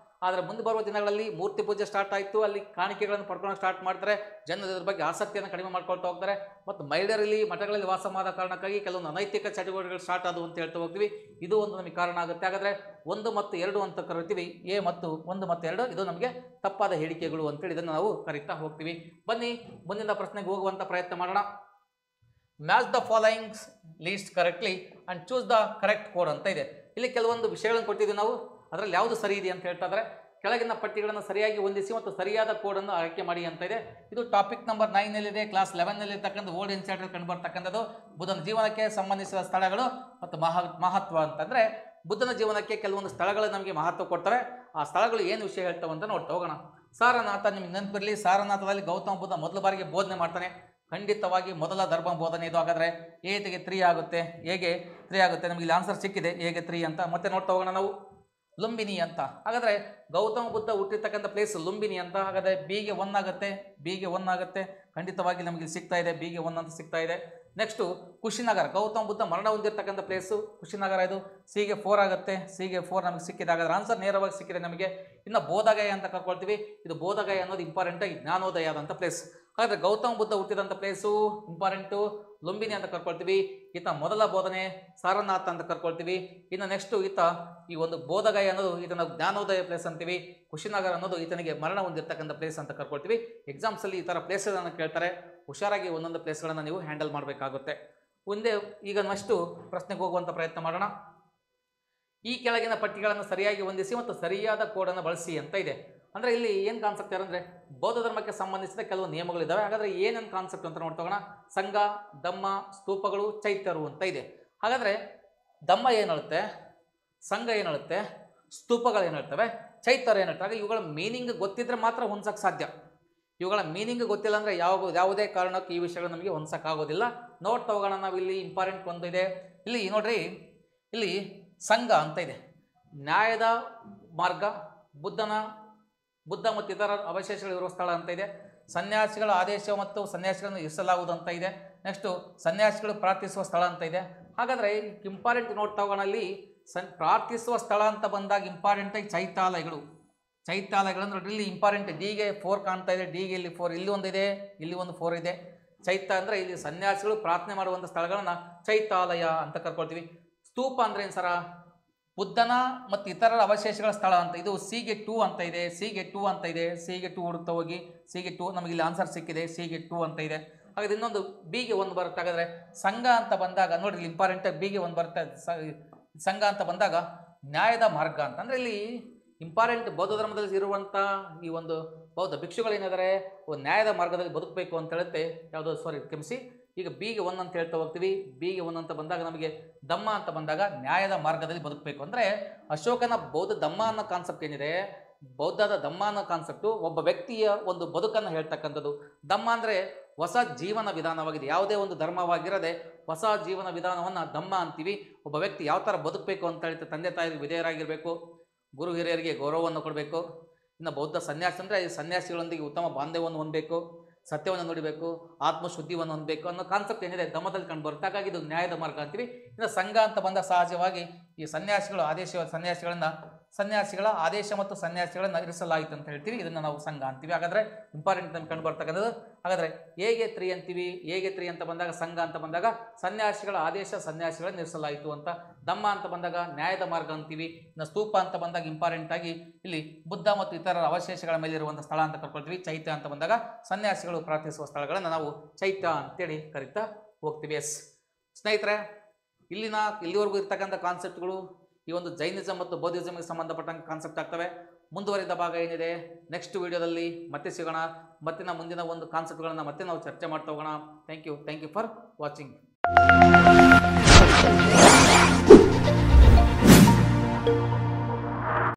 [SPEAKER 1] ಆದರೆ ಮುಂದೆ ಬರುವ ದಿನಗಳಲ್ಲಿ ಮೂರ್ತಿ ಪೂಜೆ ಸ್ಟಾರ್ಟ್ ಆಯಿತು. ಅಲ್ಲಿ ಕಾಣಿಕೆಗಳನ್ನು ಪಡ್ಕೊಳ್ಳೋಕೆ ಸ್ಟಾರ್ಟ್ ಮಾಡ್ತಾರೆ. ಜನರು ಇದ್ರ ಬಗ್ಗೆ ಆಸಕ್ತಿಯನ್ನು ಕಡಿಮೆ ಮಾಡ್ಕೊಳ್ತಾ ಹೋಗ್ತಾರೆ. ಮತ್ತು ಮಹಿಳೆಯರಲ್ಲಿ ಮಠಗಳಲ್ಲಿ ವಾಸ ಮಾಡೋ ಕಾರಣಕ್ಕಾಗಿ ಕೆಲವೊಂದು ಅನೈತಿಕ ಚಟುವಟಿಕೆಗಳು ಸ್ಟಾರ್ಟ್ ಆದವು ಅಂತ ಹೇಳ್ತಾ ಹೋಗ್ತೀವಿ. ಇದು ಒಂದು ನಮಗೆ ಕಾರಣ ಆಗುತ್ತೆ. ಹಾಗಾದರೆ 1 ಮತ್ತು 2 ಅಂತ ಕರಿತೀವಿ. ಎ ಮತ್ತು 1 ಮತ್ತು 2 ಇದು ನಮಗೆ ತಪ್ಪಾದ ಹೇಳಿಕೆಗಳು ಅಂತೇಳಿ ಇದನ್ನು ನಾವು ಕರಿತಾ ಹೋಗ್ತೀವಿ. ಬನ್ನಿ ಮುಂದಿನ ಪ್ರಶ್ನೆಗೆ ಹೋಗುವಂಥ ಪ್ರಯತ್ನ ಮಾಡೋಣ. Match the followings list correctly and choose the correct code ಅಂತ ಇದೆ. ಇಲ್ಲಿ ಕೆಲವೊಂದು ವಿಷಯಗಳನ್ನು ಕೊಟ್ಟಿದ್ದೀವಿ ನಾವು. ಅದರಲ್ಲಿ ಯಾವುದು ಸರಿ ಇದೆ ಅಂತ ಹೇಳ್ತಾ ಇದ್ದಾರೆ. ಕೆಳಗಿನ ಪಟ್ಟಿಗಳನ್ನು ಸರಿಯಾಗಿ ಹೊಂದಿಸಿ ಮತ್ತು ಸರಿಯಾದ ಕೋಡನ್ನು ಆಯ್ಕೆ ಮಾಡಿ ಅಂತ ಇದೆ. ಇದು ಟಾಪಿಕ್ ನಂಬರ್ 9ನಲ್ಲಿದೆ. ಕ್ಲಾಸ್ 11ನಲ್ಲಿರ್ತಕ್ಕಂಥ ಓಲ್ಡ್ NCERT ಕಂಡು ಬರ್ತಕ್ಕಂಥದ್ದು ಬುದ್ಧನ ಜೀವನಕ್ಕೆ ಸಂಬಂಧಿಸಿದ ಸ್ಥಳಗಳು ಮತ್ತು ಮಹತ್ವ ಅಂತಂದರೆ ಬುದ್ಧನ ಜೀವನಕ್ಕೆ ಕೆಲವೊಂದು ಸ್ಥಳಗಳು ನಮಗೆ ಮಹತ್ವ ಕೊಡ್ತವೆ. ಆ ಸ್ಥಳಗಳು ಏನು ವಿಷಯ ಹೇಳ್ತವೆ ಅಂತ ನೋಡ್ತಾ ಹೋಗೋಣ. ಸಾರನಾಥ, ನಿಮಗೆ ನೆನಪಿರಲಿ, ಸಾರನಾಥದಲ್ಲಿ ಗೌತಮ ಬುದ್ಧ ಮೊದಲ ಬಾರಿಗೆ ಬೋಧನೆ ಮಾಡ್ತಾನೆ. ಖಂಡಿತವಾಗಿ ಮೊದಲ ಧರ್ಮ ಬೋಧನೆ ಇದು. ಹಾಗಾದರೆ ಎಗೆ 3 ಆಗುತ್ತೆ. ನಮಗೆ ಇಲ್ಲಿ ಆನ್ಸರ್ ಸಿಕ್ಕಿದೆ, ಎಗೆ 3 ಅಂತ. ಮತ್ತೆ ನೋಡ್ತಾ ಹೋಗೋಣ ನಾವು. ಲುಂಬಿನಿ ಅಂತ. ಹಾಗಾದರೆ ಗೌತಮ ಬುದ್ಧ ಹುಟ್ಟಿರ್ತಕ್ಕಂಥ ಪ್ಲೇಸ್ ಲುಂಬಿನಿ ಅಂತ. ಹಾಗಾದರೆ ಬಿಗೆ 1 ಆಗುತ್ತೆ, ಬಿಗೆ 1 ಆಗುತ್ತೆ, ಖಂಡಿತವಾಗಿ ನಮಗೆ ಸಿಗ್ತಾ ಇದೆ, ಬಿಗೆ 1 ಅಂತ ಸಿಗ್ತಾ ಇದೆ. ನೆಕ್ಸ್ಟು ಕುಶಿನಗರ, ಗೌತಮ ಬುದ್ಧ ಮರಣ ಹೊಂದಿರತಕ್ಕಂಥ ಪ್ಲೇಸು ಕುಶಿನಗರ, ಇದು ಸಿಗೆ 4 ಆಗುತ್ತೆ, ಸಿಗೆ 4 ನಮಗೆ ಸಿಕ್ಕಿದೆ. ಹಾಗಾದ್ರೆ ಆನ್ಸರ್ ನೇರವಾಗಿ ಸಿಕ್ಕಿದೆ ನಮಗೆ. ಇನ್ನು ಬೋಧಗಯ ಅಂತ ಕರ್ಕೊಳ್ತೀವಿ, ಇದು ಬೋಧಗಯ ಅನ್ನೋದು ಇಂಪಾರ್ಟೆಂಟಾಗಿ ಜ್ಞಾನೋದಯ ಆದಂಥ ಪ್ಲೇಸ್. ಹಾಗಾದರೆ ಗೌತಮ ಬುದ್ಧ ಹುಟ್ಟಿದಂಥ ಪ್ಲೇಸು ಇಂಪಾರ್ಟೆಂಟು ಲುಂಬಿನಿ ಅಂತ ಕರ್ಕೊಳ್ತೀವಿ. ಈತ ಮೊದಲ ಬೋಧನೆ ಸಾರನಾಥ ಅಂತ ಕರ್ಕೊಳ್ತೀವಿ. ಇನ್ನು ನೆಕ್ಸ್ಟು ಈತ ಈ ಒಂದು ಬೋಧಗಯ ಅನ್ನೋದು ಇದನ್ನು ಜ್ಞಾನೋದಯ ಪ್ಲೇಸ್ ಅಂತೀವಿ. ಕುಶಿನಗರ ಅನ್ನೋದು ಈತನಿಗೆ ಮರಣ ಹೊಂದಿರತಕ್ಕಂಥ ಪ್ಲೇಸ್ ಅಂತ ಕರ್ಕೊಳ್ತೀವಿ. ಎಕ್ಸಾಮ್ಸಲ್ಲಿ ಈ ಥರ ಪ್ಲೇಸ್ಗಳನ್ನು ಕೇಳ್ತಾರೆ, ಹುಷಾರಾಗಿ ಒಂದೊಂದು ಪ್ಲೇಸ್ಗಳನ್ನು ನೀವು ಹ್ಯಾಂಡಲ್ ಮಾಡಬೇಕಾಗುತ್ತೆ. ಮುಂದೆ ಈಗ ನೆಕ್ಸ್ಟು ಪ್ರಶ್ನೆಗೆ ಹೋಗುವಂಥ ಪ್ರಯತ್ನ ಮಾಡೋಣ. ಈ ಕೆಳಗಿನ ಪಟ್ಟಿಗಳನ್ನು ಸರಿಯಾಗಿ ಹೊಂದಿಸಿ ಮತ್ತು ಸರಿಯಾದ ಕೋಡನ್ನು ಬಳಸಿ ಅಂತ ಇದೆ. ಅಂದರೆ ಇಲ್ಲಿ ಏನು ಕಾನ್ಸೆಪ್ಟ್ ಯಾರಂದರೆ ಬೌದ್ಧ ಧರ್ಮಕ್ಕೆ ಸಂಬಂಧಿಸಿದ ಕೆಲವು ನಿಯಮಗಳಿದ್ದಾವೆ. ಹಾಗಾದರೆ ಏನೇನು ಕಾನ್ಸೆಪ್ಟ್ ಅಂತ ನೋಡ್ತೋಗೋಣ. ಸಂಘ, ಧಮ್ಮ, ಸ್ತೂಪಗಳು, ಚೈತ್ಯರು ಅಂತ ಇದೆ. ಹಾಗಾದರೆ ಧಮ್ಮ ಏನು ಹೇಳುತ್ತೆ, ಸಂಘ ಏನು ಹೇಳುತ್ತೆ, ಸ್ತೂಪಗಳು ಏನು ಹೇಳ್ತವೆ, ಚೈತ್ಯರು ಏನು ಹೇಳ್ತವೆ. ಇವುಗಳ ಮೀನಿಂಗ್ ಗೊತ್ತಿದ್ರೆ ಮಾತ್ರ ಹೊಂದಕ್ಕೆ ಸಾಧ್ಯ. ಇವುಗಳ ಮೀನಿಂಗ್ ಗೊತ್ತಿಲ್ಲ ಅಂದರೆ ಯಾವುದೇ ಕಾರಣಕ್ಕೂ ಈ ವಿಷಯಗಳು ನಮಗೆ ಹೊಂದಕ್ಕಾಗೋದಿಲ್ಲ. ನೋಡ್ತಾ ಹೋಗೋಣ ನಾವು. ಇಲ್ಲಿ ಇಂಪಾರ್ಟೆಂಟ್ ಒಂದು ಇದೆ. ಇಲ್ಲಿ ನೋಡ್ರಿ, ಇಲ್ಲಿ ಸಂಘ ಅಂತ ಇದೆ, ನ್ಯಾಯದ ಮಾರ್ಗ, ಬುದ್ಧ ಮತ್ತು ಇತರ ಅವಶೇಷಗಳಿರುವ ಸ್ಥಳ ಅಂತ ಇದೆ. ಸನ್ಯಾಸಿಗಳ ಆದೇಶ ಮತ್ತು ಸನ್ಯಾಸಿಗಳನ್ನು ಇರಿಸಲಾಗುವುದು ಅಂತ ಇದೆ. ನೆಕ್ಸ್ಟು ಸನ್ಯಾಸಿಗಳು ಪ್ರಾರ್ಥಿಸುವ ಸ್ಥಳ ಅಂತ ಇದೆ. ಹಾಗಾದರೆ ಇಂಪಾರ್ಟೆಂಟ್ ನೋಡ್ತಾ ಹೋಗೋಣ. ಇಲ್ಲಿ ಪ್ರಾರ್ಥಿಸುವ ಸ್ಥಳ ಅಂತ ಬಂದಾಗ ಇಂಪಾರ್ಟೆಂಟಾಗಿ ಚೈತ್ಯಾಲಯಗಳು ಅಂದ್ರೆ ಇಲ್ಲಿ ಇಂಪಾರ್ಟೆಂಟ್. ಡಿಗೆ 4 ಕಾಣ್ತಾ ಇದೆ, ಡಿಗೆ ಇಲ್ಲಿ 4, ಇಲ್ಲಿ ಒಂದಿದೆ, ಇಲ್ಲಿ ಒಂದು 4 ಇದೆ. ಚೈತ್ಯ ಅಂದರೆ ಇಲ್ಲಿ ಸನ್ಯಾಸಿಗಳು ಪ್ರಾರ್ಥನೆ ಮಾಡುವಂಥ ಸ್ಥಳಗಳನ್ನ ಚೈತ್ಯಾಲಯ ಅಂತ ಕರ್ಕೊಳ್ತೀವಿ. ಸ್ತೂಪ ಅಂದರೆ ಏನು ಸರ, ಬುದ್ಧನ ಮತ್ತು ಇತರರ ಅವಶೇಷಗಳ ಸ್ಥಳ ಅಂತ. ಇದು ಸಿಗೆ 2 ಅಂತ ಇದೆ, ಸಿಗೆ 2 ಅಂತ ಇದೆ, ಸಿಗೆ 2 ಹುಡುಕ್ತಾ ಹೋಗಿ. ಸಿಗೆ 2 ನಮಗೆ ಇಲ್ಲಿ ಆನ್ಸರ್ ಸಿಕ್ಕಿದೆ, ಸಿಗೆ 2 ಅಂತ ಇದೆ. ಹಾಗಾದ್ರೆ ಇನ್ನೊಂದು ಬಿಗೆ 1 ಬರುತ್ತೆ. ಹಾಗಾದರೆ ಸಂಘ ಅಂತ ಬಂದಾಗ ನೋಡಿರಿ, ಇಂಪಾರ್ಟೆಂಟಾಗಿ ಬಿಗೆ 1 ಬರುತ್ತೆ. ಸಂಘ ಅಂತ ಬಂದಾಗ ನ್ಯಾಯದ ಮಾರ್ಗ ಅಂತ. ಅಂದರೆ ಇಲ್ಲಿ ಇಂಪಾರ್ಟೆಂಟ್ ಬೌದ್ಧ ಧರ್ಮದಲ್ಲಿ ಇರುವಂಥ ಈ ಒಂದು ಬೌದ್ಧ ಭಿಕ್ಷುಗಳೇನಾದರೆ ನ್ಯಾಯದ ಮಾರ್ಗದಲ್ಲಿ ಬದುಕಬೇಕು ಅಂತ ಹೇಳುತ್ತೆ. ಯಾವುದೋ ಕ್ಷಮಿಸಿ, ಈಗ ಬಿಗೆ 1 ಅಂತ ಹೇಳ್ತಾ ಹೋಗ್ತೀವಿ. ಬಿಗೆ 1 ಅಂತ ಬಂದಾಗ ನಮಗೆ ಧಮ್ಮ ಅಂತ ಬಂದಾಗ ನ್ಯಾಯದ ಮಾರ್ಗದಲ್ಲಿ ಬದುಕಬೇಕು. ಅಂದರೆ ಅಶೋಕನ ಬೌದ್ಧ ಧಮ್ಮ ಅನ್ನೋ ಕಾನ್ಸೆಪ್ಟ್ ಏನಿದೆ, ಬೌದ್ಧದ ಧಮ್ಮ ಅನ್ನೋ ಕಾನ್ಸೆಪ್ಟು ಒಬ್ಬ ವ್ಯಕ್ತಿಯ ಒಂದು ಬದುಕನ್ನು ಹೇಳ್ತಕ್ಕಂಥದ್ದು. ಧಮ್ಮ ಅಂದರೆ ಹೊಸ ಜೀವನ ವಿಧಾನವಾಗಿದೆ. ಯಾವುದೇ ಒಂದು ಧರ್ಮವಾಗಿರದೆ ಹೊಸ ಜೀವನ ವಿಧಾನವನ್ನು ಧಮ್ಮ ಅಂತೀವಿ. ಒಬ್ಬ ವ್ಯಕ್ತಿ ಯಾವ ಥರ ಬದುಕಬೇಕು ಅಂತ ಹೇಳ್ತಾ ತಂದೆ ತಾಯಿಗೆ ವಿಧೇಯರಾಗಿರಬೇಕು, ಗುರು ಹಿರಿಯರಿಗೆ ಗೌರವವನ್ನು ಕೊಡಬೇಕು. ಇನ್ನು ಬೌದ್ಧ ಸನ್ಯಾಸಿ ಅಂದರೆ ಸನ್ಯಾಸಿಗಳೊಂದಿಗೆ ಉತ್ತಮ ಬಾಂಧವ್ಯವನ್ನು ಹೊಂದಬೇಕು, ಸತ್ಯವನ್ನು ನುಡಿಬೇಕು, ಆತ್ಮಶುದ್ಧಿಯನ್ನು ಹೊಂದಬೇಕು ಅನ್ನೋ ಕಾನ್ಸೆಪ್ಟ್ ಏನಿದೆ ಧಮ್ಮದಲ್ಲಿ ಕಂಡು ಬರುತ್ತೆ. ಹಾಗಾಗಿ ಇದು ನ್ಯಾಯದ ಮಾರ್ಗ ಅಂತೀವಿ. ಇನ್ನು ಸಂಘ ಅಂತ ಬಂದಾಗ ಸಹಜವಾಗಿ ಈ ಸನ್ಯಾಸಿಗಳ ಆದೇಶ ಮತ್ತು ಸನ್ಯಾಸಿಗಳನ್ನು ಇರಿಸಲಾಯಿತು ಅಂತ ಹೇಳ್ತೀವಿ. ಇದನ್ನು ನಾವು ಸಂಘ ಅಂತೀವಿ. ಹಾಗಾದರೆ ಇಂಪಾರ್ಟೆಂಟ್ ನಮ್ಗೆ ಕಂಡು ಬರ್ತಕ್ಕಂಥದ್ದು. ಹಾಗಾದರೆ ಹೇಗೆ 3 ಅಂತೀವಿ. ಹೇಗೆ 3 ಅಂತ ಬಂದಾಗ ಸಂಘ ಅಂತ ಬಂದಾಗ ಸನ್ಯಾಸಿಗಳ ಆದೇಶ, ಸನ್ಯಾಸಿಗಳನ್ನು ಇರಿಸಲಾಯಿತು ಅಂತ. ಧಮ್ಮ ಅಂತ ಬಂದಾಗ ನ್ಯಾಯದ ಮಾರ್ಗ ಅಂತೀವಿ. ಇನ್ನು ಸ್ತೂಪ ಅಂತ ಬಂದಾಗ ಇಂಪಾರ್ಟೆಂಟಾಗಿ ಇಲ್ಲಿ ಬುದ್ಧ ಮತ್ತು ಇತರರ ಅವಶೇಷಗಳ ಮೇಲೆ ಇರುವಂಥ ಸ್ಥಳ ಅಂತ ಕರ್ಕೊಳ್ತೀವಿ. ಚೈತ್ಯ ಅಂತ ಬಂದಾಗ ಸನ್ಯಾಸಿಗಳು ಪ್ರಾರ್ಥಿಸುವ ಸ್ಥಳಗಳನ್ನು ನಾವು ಚೈತ್ಯ ಅಂತೇಳಿ ಕರಿತಾ ಹೋಗ್ತೀವಿ. ಎಸ್ ಸ್ನೇಹಿತರೆ, ಇಲ್ಲಿವರೆಗೂ ಇರ್ತಕ್ಕಂಥ ಕಾನ್ಸೆಪ್ಟ್ಗಳು ಈ ಒಂದು ಜೈನಿಸಮ್ ಮತ್ತು ಬೌದ್ಧಿಸಮ್ಗೆ ಸಂಬಂಧಪಟ್ಟಂಗೆ ಕಾನ್ಸೆಪ್ಟ್ ಆಗ್ತವೆ. ಮುಂದುವರಿದ ಭಾಗ ಏನಿದೆ ನೆಕ್ಸ್ಟ್ ವಿಡಿಯೋದಲ್ಲಿ ಮತ್ತೆ ಸಿಗೋಣ. ಮುಂದಿನ ಒಂದು ಕಾನ್ಸೆಪ್ಟ್ಗಳನ್ನು ಮತ್ತೆ ನಾವು ಚರ್ಚೆ ಮಾಡ್ತಾ ಹೋಗೋಣ. Thank you for watching.